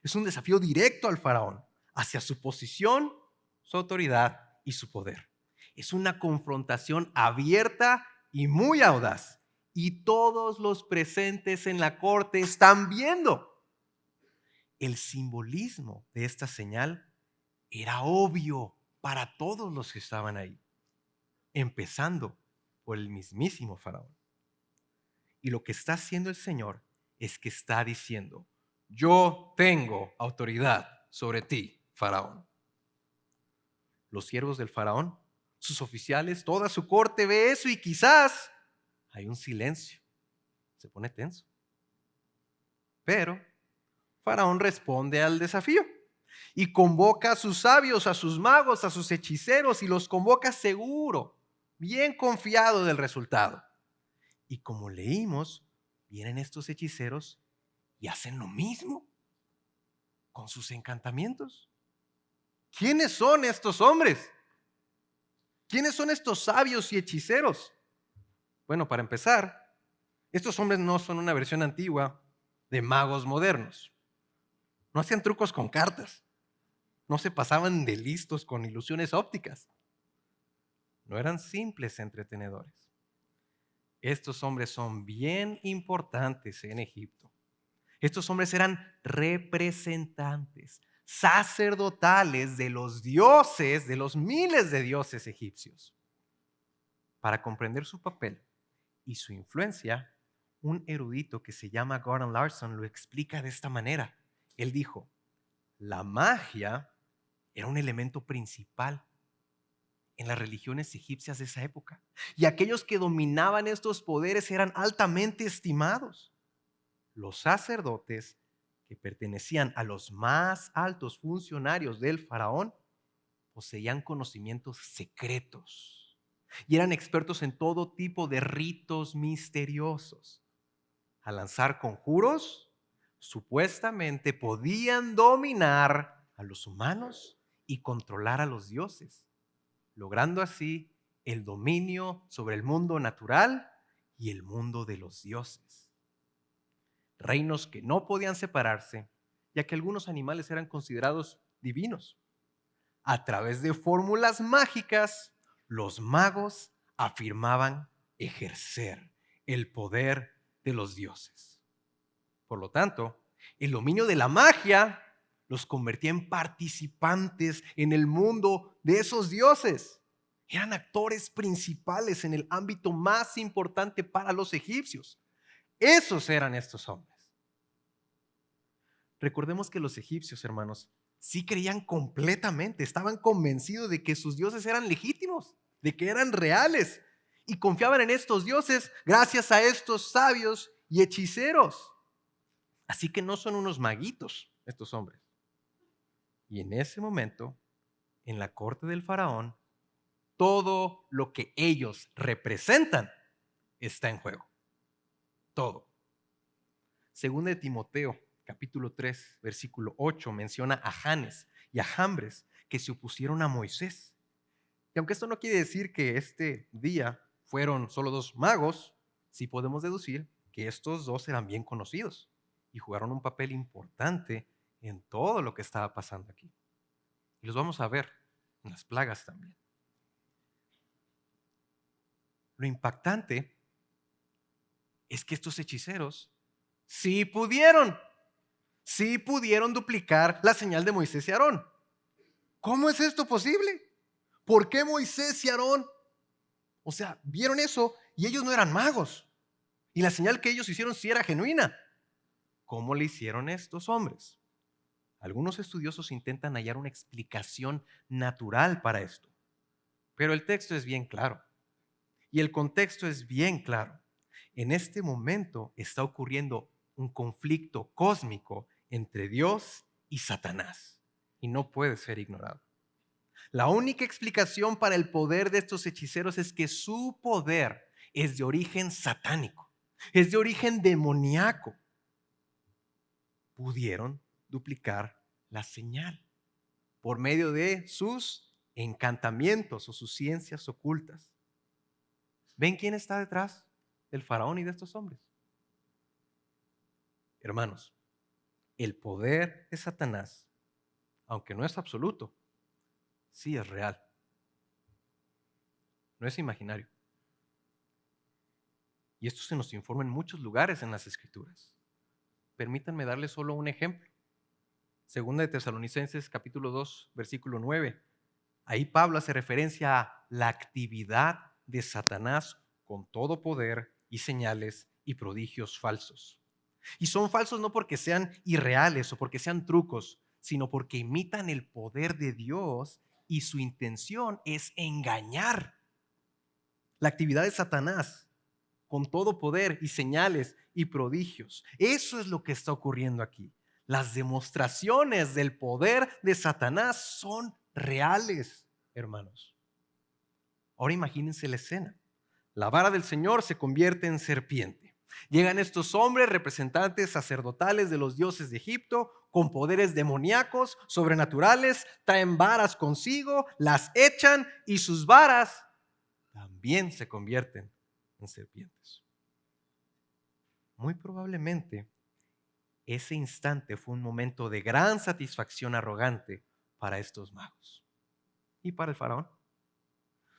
Es un desafío directo al faraón hacia su posición, su autoridad y su poder. Es una confrontación abierta y muy audaz. Y todos los presentes en la corte están viendo. El simbolismo de esta señal era obvio para todos los que estaban ahí, empezando por el mismísimo faraón. Y lo que está haciendo el Señor es que está diciendo: yo tengo autoridad sobre ti, faraón. Los siervos del faraón, sus oficiales, toda su corte ve eso y quizás hay un silencio. Se pone tenso. Pero faraón responde al desafío y convoca a sus sabios, a sus magos, a sus hechiceros y los convoca seguro, bien confiado del resultado. Y como leímos, vienen estos hechiceros y hacen lo mismo con sus encantamientos. ¿Quiénes son estos hombres? ¿Quiénes son estos sabios y hechiceros? Bueno, para empezar, estos hombres no son una versión antigua de magos modernos. No hacían trucos con cartas. No se pasaban de listos con ilusiones ópticas. No eran simples entretenedores. Estos hombres son bien importantes en Egipto. Estos hombres eran representantes sacerdotales de los dioses, de los miles de dioses egipcios. Para comprender su papel y su influencia, un erudito que se llama Gordon Larson lo explica de esta manera. Él dijo: la magia era un elemento principal en las religiones egipcias de esa época, y aquellos que dominaban estos poderes eran altamente estimados. Los sacerdotes, que pertenecían a los más altos funcionarios del faraón, poseían conocimientos secretos y eran expertos en todo tipo de ritos misteriosos. Al lanzar conjuros, supuestamente podían dominar a los humanos y controlar a los dioses, logrando así el dominio sobre el mundo natural y el mundo de los dioses. Reinos que no podían separarse, ya que algunos animales eran considerados divinos. A través de fórmulas mágicas, los magos afirmaban ejercer el poder de los dioses. Por lo tanto, el dominio de la magia los convertía en participantes en el mundo de esos dioses. Eran actores principales en el ámbito más importante para los egipcios. Esos eran estos hombres. Recordemos que los egipcios, hermanos, sí creían completamente, estaban convencidos de que sus dioses eran legítimos, de que eran reales, y confiaban en estos dioses gracias a estos sabios y hechiceros. Así que no son unos maguitos estos hombres. Y en ese momento, en la corte del faraón, todo lo que ellos representan está en juego. Todo. Según de Timoteo, capítulo 3, versículo 8, menciona a Janes y a Jambres que se opusieron a Moisés. Y aunque esto no quiere decir que este día fueron solo dos magos, sí podemos deducir que estos dos eran bien conocidos y jugaron un papel importante en todo lo que estaba pasando aquí. Y los vamos a ver en las plagas también. Lo impactante es que estos hechiceros sí pudieron duplicar la señal de Moisés y Aarón. ¿Cómo es esto posible? ¿Por qué Moisés y Aarón? O sea, vieron eso y ellos no eran magos. Y la señal que ellos hicieron sí era genuina. ¿Cómo le hicieron estos hombres? Algunos estudiosos intentan hallar una explicación natural para esto. Pero el texto es bien claro. Y el contexto es bien claro. En este momento está ocurriendo un conflicto cósmico entre Dios y Satanás. Y no puede ser ignorado. La única explicación para el poder de estos hechiceros es que su poder es de origen satánico, es de origen demoníaco. Pudieron duplicar la señal por medio de sus encantamientos o sus ciencias ocultas. ¿Ven quién está detrás? del faraón y de estos hombres. Hermanos, el poder de Satanás, aunque no es absoluto, sí es real. No es imaginario. Y esto se nos informa en muchos lugares en las Escrituras. Permítanme darles solo un ejemplo. Segunda de Tesalonicenses capítulo 2, versículo 9. Ahí Pablo hace referencia a la actividad de Satanás con todo poder y señales y prodigios falsos. Y son falsos no porque sean irreales o porque sean trucos, sino porque imitan el poder de Dios y su intención es engañar. La actividad de Satanás con todo poder y señales y prodigios. Eso es lo que está ocurriendo aquí. Las demostraciones del poder de Satanás son reales, hermanos. Ahora imagínense la escena. La vara del Señor se convierte en serpiente. Llegan estos hombres, representantes sacerdotales de los dioses de Egipto, con poderes demoníacos, sobrenaturales, traen varas consigo, las echan y sus varas también se convierten en serpientes. Muy probablemente ese instante fue un momento de gran satisfacción arrogante para estos magos y para el faraón.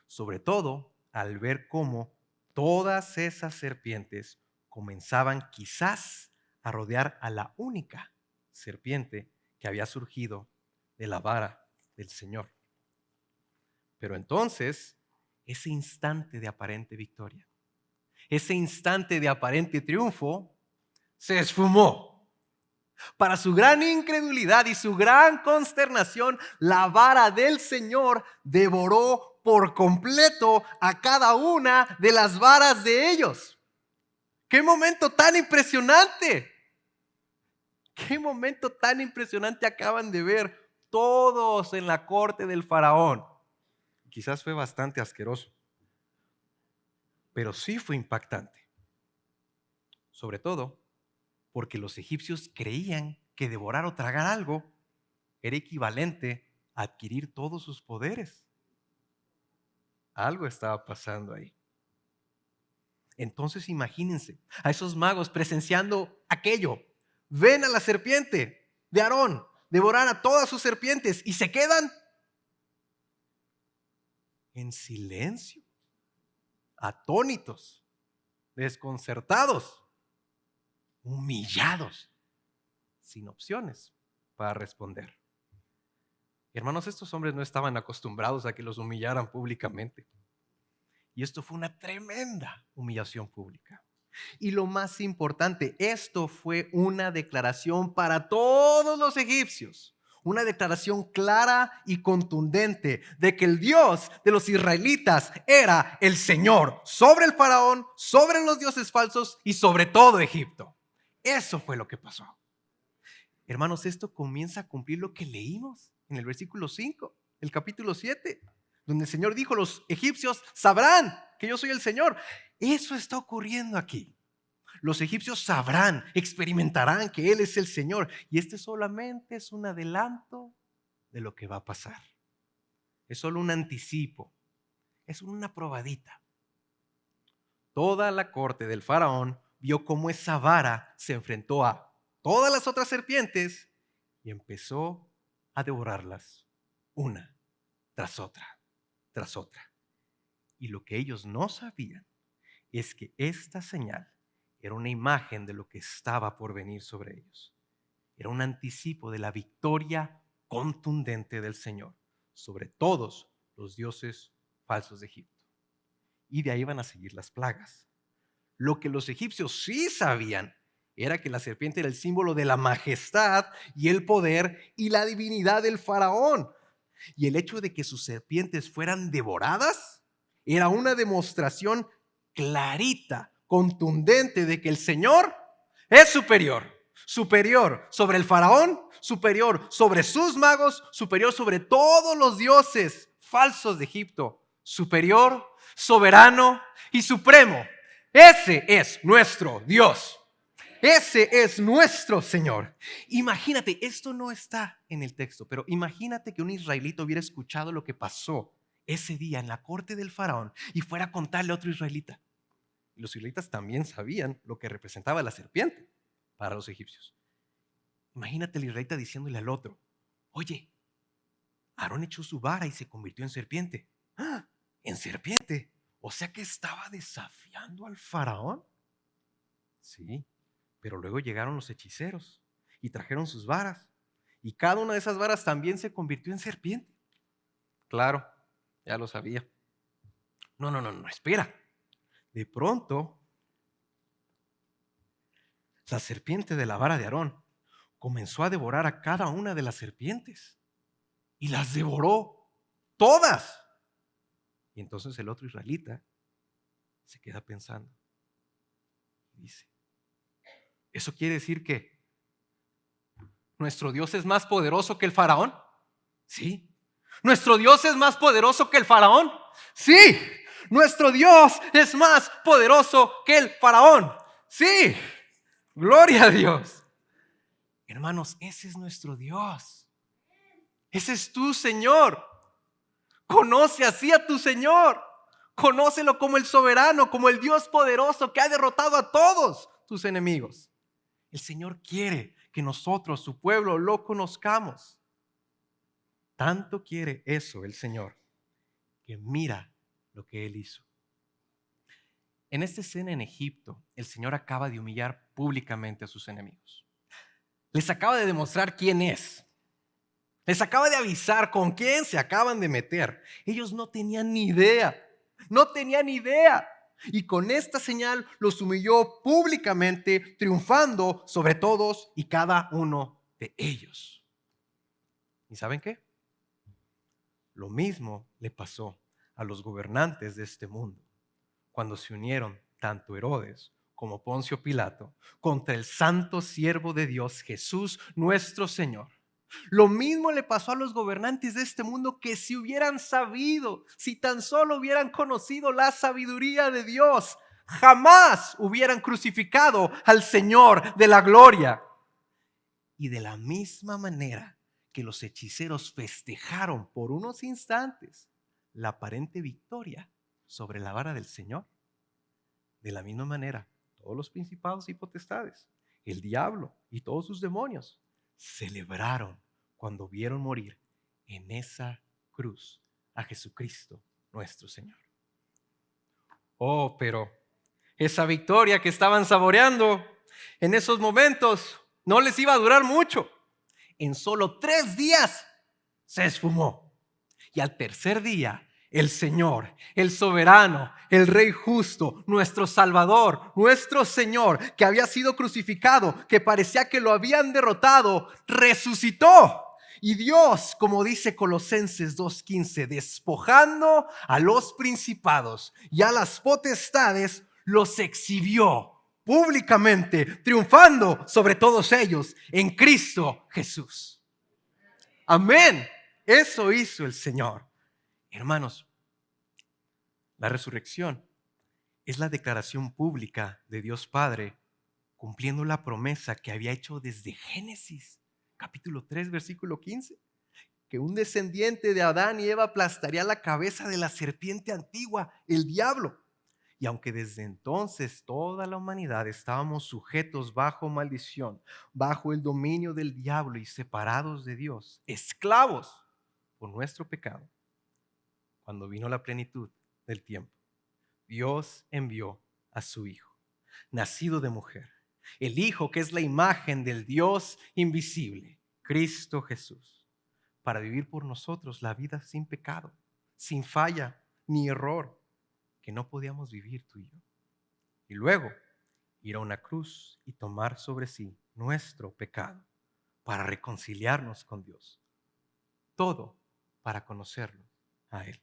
Sobre todo al ver cómo todas esas serpientes comenzaban quizás a rodear a la única serpiente que había surgido de la vara del Señor. Pero entonces, ese instante de aparente victoria, ese instante de aparente triunfo, se esfumó. Para su gran incredulidad y su gran consternación, la vara del Señor devoró por completo a cada una de las varas de ellos. ¡Qué momento tan impresionante! ¡Qué momento tan impresionante acaban de ver todos en la corte del faraón! Quizás fue bastante asqueroso, pero sí fue impactante. Sobre todo porque los egipcios creían que devorar o tragar algo era equivalente a adquirir todos sus poderes. Algo estaba pasando ahí. Entonces imagínense a esos magos presenciando aquello. Ven a la serpiente de Aarón devorar a todas sus serpientes y se quedan en silencio, atónitos, desconcertados, humillados, sin opciones para responder. Hermanos, estos hombres no estaban acostumbrados a que los humillaran públicamente. Y esto fue una tremenda humillación pública. Y lo más importante, esto fue una declaración para todos los egipcios. Una declaración clara y contundente de que el Dios de los israelitas era el Señor sobre el faraón, sobre los dioses falsos y sobre todo Egipto. Eso fue lo que pasó. Hermanos, esto comienza a cumplir lo que leímos en el versículo 5, el capítulo 7, donde el Señor dijo: los egipcios sabrán que yo soy el Señor. Eso está ocurriendo aquí. Los egipcios sabrán, experimentarán que Él es el Señor. Y este solamente es un adelanto de lo que va a pasar. Es solo un anticipo, es una probadita. Toda la corte del faraón vio cómo esa vara se enfrentó a todas las otras serpientes y empezó a devorarlas una tras otra, tras otra. Y lo que ellos no sabían es que esta señal era una imagen de lo que estaba por venir sobre ellos. Era un anticipo de la victoria contundente del Señor sobre todos los dioses falsos de Egipto. Y de ahí van a seguir las plagas. Lo que los egipcios sí sabían era que la serpiente era el símbolo de la majestad y el poder y la divinidad del faraón. Y el hecho de que sus serpientes fueran devoradas era una demostración clarita, contundente de que el Señor es superior. Superior sobre el faraón, superior sobre sus magos, superior sobre todos los dioses falsos de Egipto. Superior, soberano y supremo. Ese es nuestro Dios. Ese es nuestro Señor. Imagínate, esto no está en el texto, pero imagínate que un israelita hubiera escuchado lo que pasó ese día en la corte del faraón y fuera a contarle a otro israelita. Los israelitas también sabían lo que representaba la serpiente para los egipcios. Imagínate el israelita diciéndole al otro, oye, Aarón echó su vara y se convirtió en serpiente. ¡Ah! ¿En serpiente? O sea que estaba desafiando al faraón. Sí, pero luego llegaron los hechiceros y trajeron sus varas. Y cada una de esas varas también se convirtió en serpiente. Claro, ya lo sabía. No, espera. De pronto, la serpiente de la vara de Aarón comenzó a devorar a cada una de las serpientes. Y las devoró todas. Y entonces el otro israelita se queda pensando. Y dice, ¿eso quiere decir que nuestro Dios es más poderoso que el faraón? Sí. ¿Nuestro Dios es más poderoso que el faraón? Sí. Nuestro Dios es más poderoso que el faraón. Sí. Gloria a Dios. Hermanos, ese es nuestro Dios. Ese es tu Señor. Conoce así a tu Señor. Conócelo como el soberano, como el Dios poderoso que ha derrotado a todos tus enemigos. El Señor quiere que nosotros, su pueblo, lo conozcamos. Tanto quiere eso el Señor, que mira lo que Él hizo. En esta escena en Egipto, el Señor acaba de humillar públicamente a sus enemigos. Les acaba de demostrar quién es. Les acaba de avisar con quién se acaban de meter. Ellos no tenían ni idea. No tenían idea. Y con esta señal los humilló públicamente, triunfando sobre todos y cada uno de ellos. ¿Y saben qué? Lo mismo le pasó a los gobernantes de este mundo cuando se unieron tanto Herodes como Poncio Pilato contra el santo siervo de Dios, Jesús nuestro Señor. Lo mismo le pasó a los gobernantes de este mundo, que si hubieran sabido, si tan solo hubieran conocido la sabiduría de Dios, jamás hubieran crucificado al Señor de la gloria. Y de la misma manera que los hechiceros festejaron por unos instantes la aparente victoria sobre la vara del Señor, de la misma manera todos los principados y potestades, el diablo y todos sus demonios celebraron cuando vieron morir en esa cruz a Jesucristo nuestro Señor. Oh, pero esa victoria que estaban saboreando en esos momentos no les iba a durar mucho. En solo 3 días se esfumó. Y al tercer día, el Señor, el soberano, el Rey justo, nuestro Salvador, nuestro Señor, que había sido crucificado, que parecía que lo habían derrotado, resucitó. Y Dios, como dice Colosenses 2:15, despojando a los principados y a las potestades, los exhibió públicamente, triunfando sobre todos ellos en Cristo Jesús. Amén. Eso hizo el Señor. Hermanos, la resurrección es la declaración pública de Dios Padre, cumpliendo la promesa que había hecho desde Génesis, capítulo 3, versículo 15, que un descendiente de Adán y Eva aplastaría la cabeza de la serpiente antigua, el diablo. Y aunque desde entonces toda la humanidad estábamos sujetos bajo maldición, bajo el dominio del diablo y separados de Dios, esclavos por nuestro pecado, cuando vino la plenitud del tiempo, Dios envió a su Hijo, nacido de mujer, el Hijo que es la imagen del Dios invisible, Cristo Jesús, para vivir por nosotros la vida sin pecado, sin falla ni error, que no podíamos vivir tú y yo. Y luego ir a una cruz y tomar sobre sí nuestro pecado para reconciliarnos con Dios. Todo para conocerlo a Él.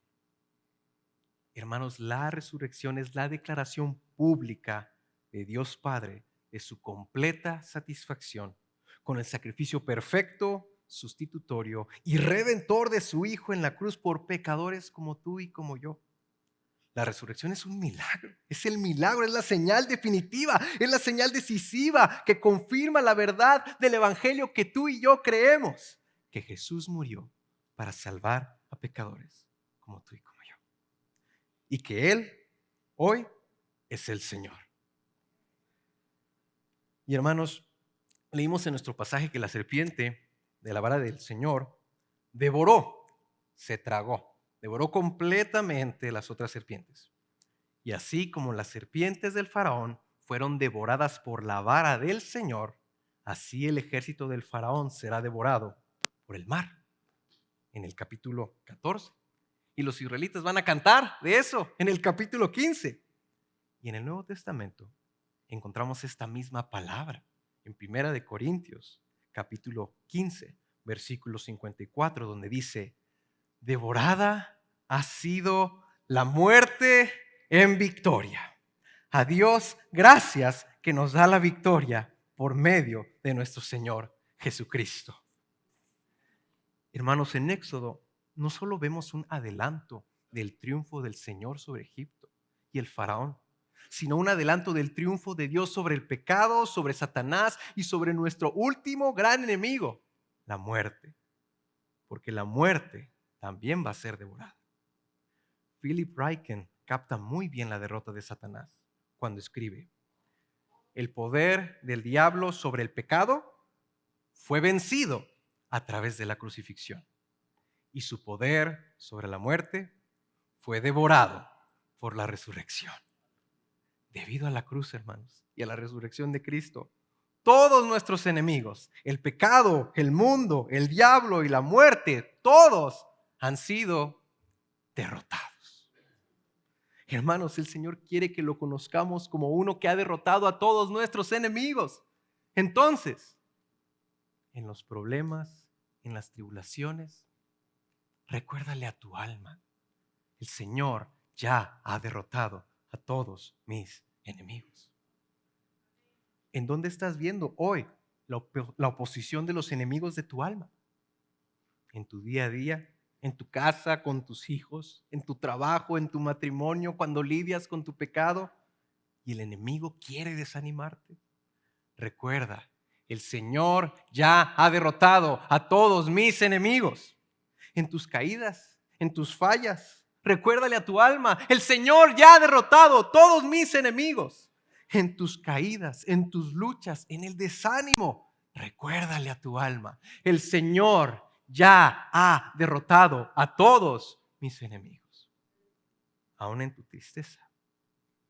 Hermanos, la resurrección es la declaración pública de Dios Padre de su completa satisfacción con el sacrificio perfecto, sustitutorio y redentor de su Hijo en la cruz por pecadores como tú y como yo. La resurrección es un milagro, es el milagro, es la señal definitiva, es la señal decisiva que confirma la verdad del evangelio que tú y yo creemos, que Jesús murió para salvar a pecadores como tú y como yo. Y que Él hoy es el Señor. Y hermanos, leímos en nuestro pasaje que la serpiente de la vara del Señor devoró, se tragó, devoró completamente las otras serpientes. Y así como las serpientes del faraón fueron devoradas por la vara del Señor, así el ejército del faraón será devorado por el mar. En el capítulo 14. Y los israelitas van a cantar de eso en el capítulo 15. Y en el Nuevo Testamento encontramos esta misma palabra en Primera de Corintios, capítulo 15, versículo 54, donde dice: devorada ha sido la muerte en victoria. A Dios gracias que nos da la victoria por medio de nuestro Señor Jesucristo. Hermanos, en Éxodo no solo vemos un adelanto del triunfo del Señor sobre Egipto y el faraón, sino un adelanto del triunfo de Dios sobre el pecado, sobre Satanás y sobre nuestro último gran enemigo, la muerte. Porque la muerte también va a ser devorada. Philip Ryken capta muy bien la derrota de Satanás cuando escribe: el poder del diablo sobre el pecado fue vencido a través de la crucifixión, y su poder sobre la muerte fue devorado por la resurrección. Debido a la cruz, hermanos, y a la resurrección de Cristo, todos nuestros enemigos, el pecado, el mundo, el diablo y la muerte, todos han sido derrotados. Hermanos, el Señor quiere que lo conozcamos como uno que ha derrotado a todos nuestros enemigos. Entonces, en los problemas, en las tribulaciones, recuérdale a tu alma: el Señor ya ha derrotado a todos mis enemigos. ¿En dónde estás viendo hoy la oposición de los enemigos de tu alma? ¿En tu día a día? ¿En tu casa, con tus hijos? ¿En tu trabajo, en tu matrimonio, cuando lidias con tu pecado y el enemigo quiere desanimarte? Recuerda, el Señor ya ha derrotado a todos mis enemigos. En tus caídas, en tus fallas, recuérdale a tu alma: el Señor ya ha derrotado todos mis enemigos. En tus caídas, en tus luchas, en el desánimo, recuérdale a tu alma: el Señor ya ha derrotado a todos mis enemigos. Aún en tu tristeza,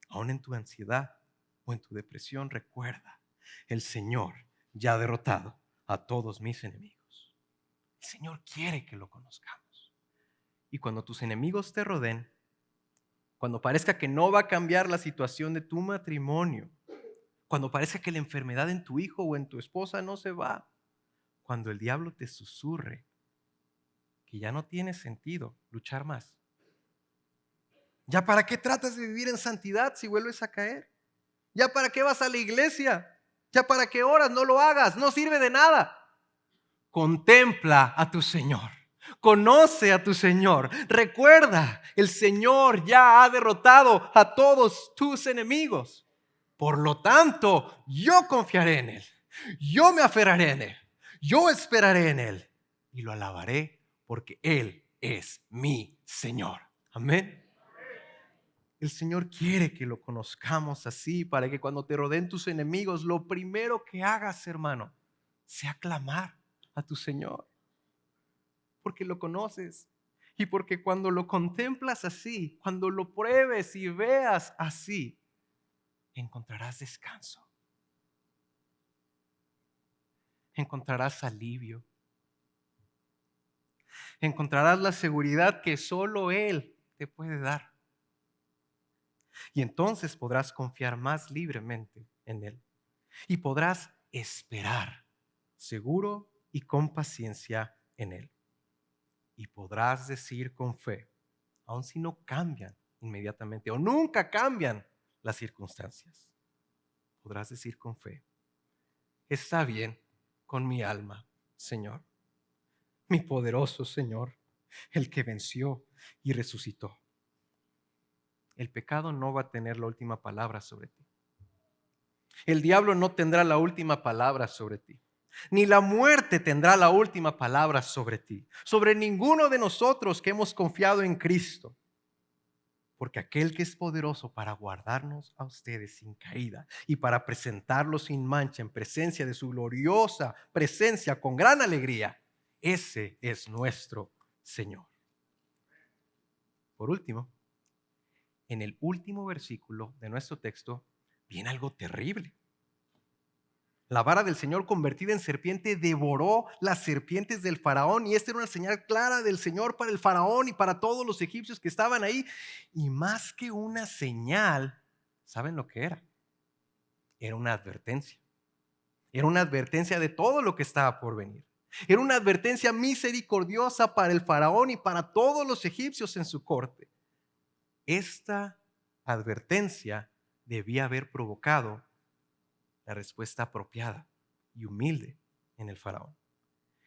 aún en tu ansiedad o en tu depresión, recuerda: el Señor ya ha derrotado a todos mis enemigos. El Señor quiere que lo conozcamos. Y cuando tus enemigos te rodeen, cuando parezca que no va a cambiar la situación de tu matrimonio, cuando parezca que la enfermedad en tu hijo o en tu esposa no se va, cuando el diablo te susurre que ya no tiene sentido luchar más, ¿ya para qué tratas de vivir en santidad si vuelves a caer? ¿Ya para qué vas a la iglesia? ¿Ya para qué oras? No lo hagas, no sirve de nada. Contempla a tu Señor. Conoce a tu Señor. Recuerda, el Señor ya ha derrotado a todos tus enemigos. Por lo tanto, yo confiaré en Él. Yo me aferraré en Él. Yo esperaré en Él. Y lo alabaré porque Él es mi Señor. Amén. El Señor quiere que lo conozcamos así, para que cuando te rodeen tus enemigos, lo primero que hagas, hermano, sea clamar a tu Señor. Porque lo conoces y porque cuando lo contemplas así, cuando lo pruebes y veas así, encontrarás descanso, encontrarás alivio, encontrarás la seguridad que solo Él te puede dar. Y entonces podrás confiar más libremente en Él y podrás esperar seguro y con paciencia en Él. Y podrás decir con fe, aun si no cambian inmediatamente o nunca cambian las circunstancias, podrás decir con fe: está bien con mi alma, Señor, mi poderoso Señor, el que venció y resucitó. El pecado no va a tener la última palabra sobre ti. El diablo no tendrá la última palabra sobre ti. Ni la muerte tendrá la última palabra sobre ti, sobre ninguno de nosotros que hemos confiado en Cristo. porque aquel que es poderoso para guardarnos a ustedes sin caída y para presentarlos sin mancha en presencia de su gloriosa presencia con gran alegría, ese es nuestro Señor. Por último, en el último versículo de nuestro texto viene algo terrible. La vara del Señor convertida en serpiente devoró las serpientes del faraón, y esta era una señal clara del Señor para el faraón y para todos los egipcios que estaban ahí. Y más que una señal, ¿saben lo que era? Era una advertencia. Era una advertencia de todo lo que estaba por venir. Era una advertencia misericordiosa para el faraón y para todos los egipcios en su corte. Esta advertencia debía haber provocado la respuesta apropiada y humilde en el faraón.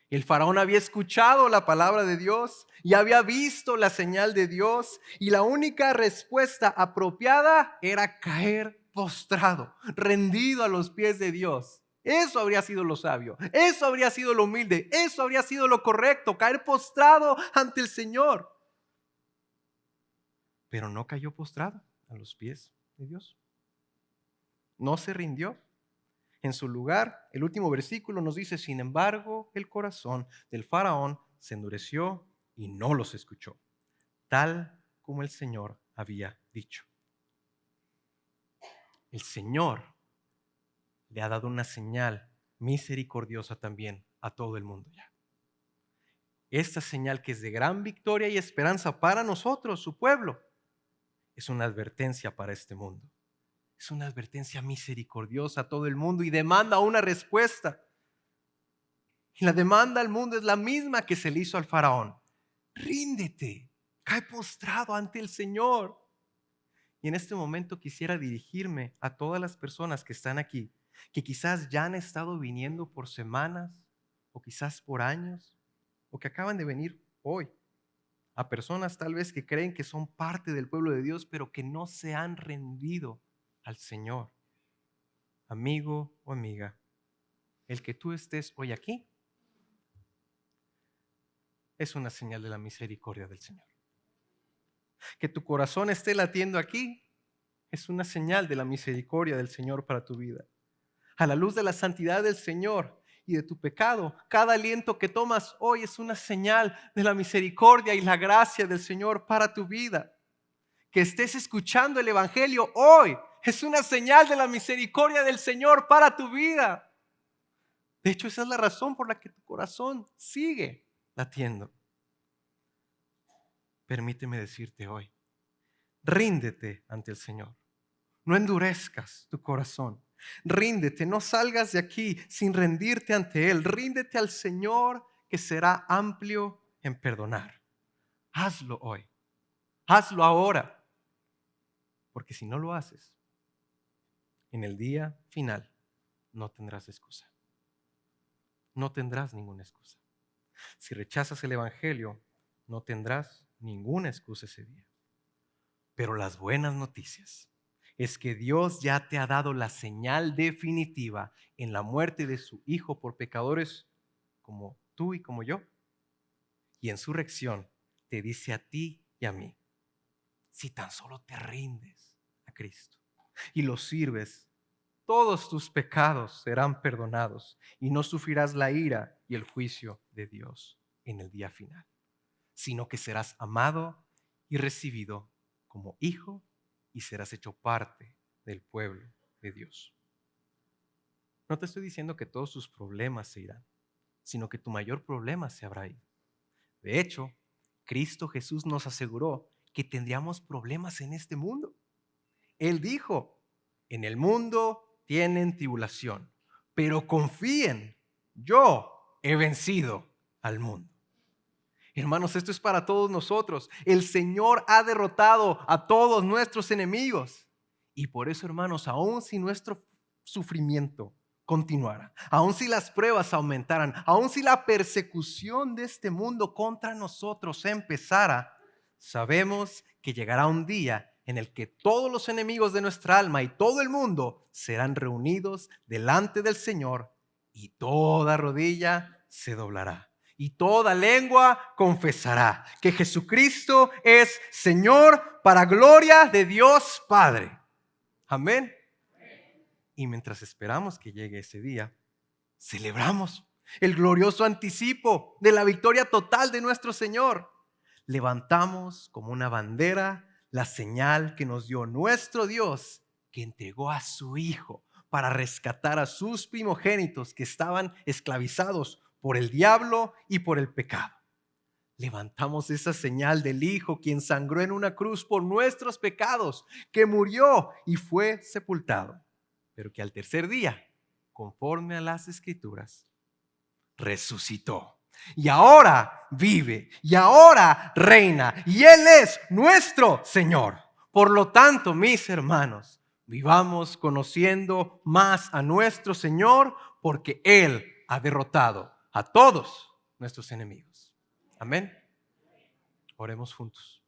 El faraón había escuchado la palabra de Dios y había visto la señal de Dios, y la única respuesta apropiada era caer postrado, rendido a los pies de Dios. Eso habría sido lo sabio, eso habría sido lo humilde, eso habría sido lo correcto, caer postrado ante el Señor. Pero no cayó postrado a los pies de Dios. No se rindió. En su lugar, el último versículo nos dice: sin embargo, el corazón del faraón se endureció y no los escuchó, tal como el Señor había dicho. El Señor le ha dado una señal misericordiosa también a todo el mundo ya. Esta señal, que es de gran victoria y esperanza para nosotros, su pueblo, es una advertencia para este mundo. Es una advertencia misericordiosa a todo el mundo y demanda una respuesta. Y la demanda al mundo es la misma que se le hizo al faraón: ríndete, cae postrado ante el Señor. Y en este momento quisiera dirigirme a todas las personas que están aquí, que quizás ya han estado viniendo por semanas o quizás por años, o que acaban de venir hoy. A personas tal vez que creen que son parte del pueblo de Dios, pero que no se han rendido al Señor. Amigo o amiga, el que tú estés hoy aquí es una señal de la misericordia del Señor. Que tu corazón esté latiendo aquí es una señal de la misericordia del Señor para tu vida. A la luz de la santidad del Señor y de tu pecado, cada aliento que tomas hoy es una señal de la misericordia y la gracia del Señor para tu vida. Que estés escuchando el Evangelio hoy es una señal de la misericordia del Señor para tu vida. De hecho, esa es la razón por la que tu corazón sigue latiendo. Permíteme decirte hoy: ríndete ante el Señor. No endurezcas tu corazón. Ríndete, no salgas de aquí sin rendirte ante Él. Ríndete al Señor, que será amplio en perdonar. Hazlo hoy. Hazlo ahora. Porque si no lo haces, en el día final no tendrás excusa. No tendrás ninguna excusa. Si rechazas el Evangelio, no tendrás ninguna excusa ese día. Pero las buenas noticias es que Dios ya te ha dado la señal definitiva en la muerte de su Hijo por pecadores como tú y como yo. Y en su resurrección te dice a ti y a mí: si tan solo te rindes a Cristo y lo sirves, todos tus pecados serán perdonados y no sufrirás la ira y el juicio de Dios en el día final, sino que serás amado y recibido como hijo y serás hecho parte del pueblo de Dios. No te estoy diciendo que todos tus problemas se irán, sino que tu mayor problema se habrá ido. De hecho, Cristo Jesús nos aseguró que tendríamos problemas en este mundo. Él dijo: en el mundo tienen tribulación, pero confíen, yo he vencido al mundo. Hermanos, esto es para todos nosotros. El Señor ha derrotado a todos nuestros enemigos. Y por eso, hermanos, aun si nuestro sufrimiento continuara, aun si las pruebas aumentaran, aun si la persecución de este mundo contra nosotros empezara, sabemos que llegará un día en el que todos los enemigos de nuestra alma y todo el mundo serán reunidos delante del Señor, y toda rodilla se doblará y toda lengua confesará que Jesucristo es Señor para gloria de Dios Padre. Amén. Y mientras esperamos que llegue ese día, celebramos el glorioso anticipo de la victoria total de nuestro Señor. Levantamos como una bandera la señal que nos dio nuestro Dios, que entregó a su Hijo para rescatar a sus primogénitos que estaban esclavizados por el diablo y por el pecado. Levantamos esa señal del Hijo, quien sangró en una cruz por nuestros pecados, que murió y fue sepultado, pero que al tercer día, conforme a las Escrituras, resucitó. Y ahora vive, y ahora reina, y Él es nuestro Señor. Por lo tanto, mis hermanos, vivamos conociendo más a nuestro Señor, porque Él ha derrotado a todos nuestros enemigos. Amén. Oremos juntos.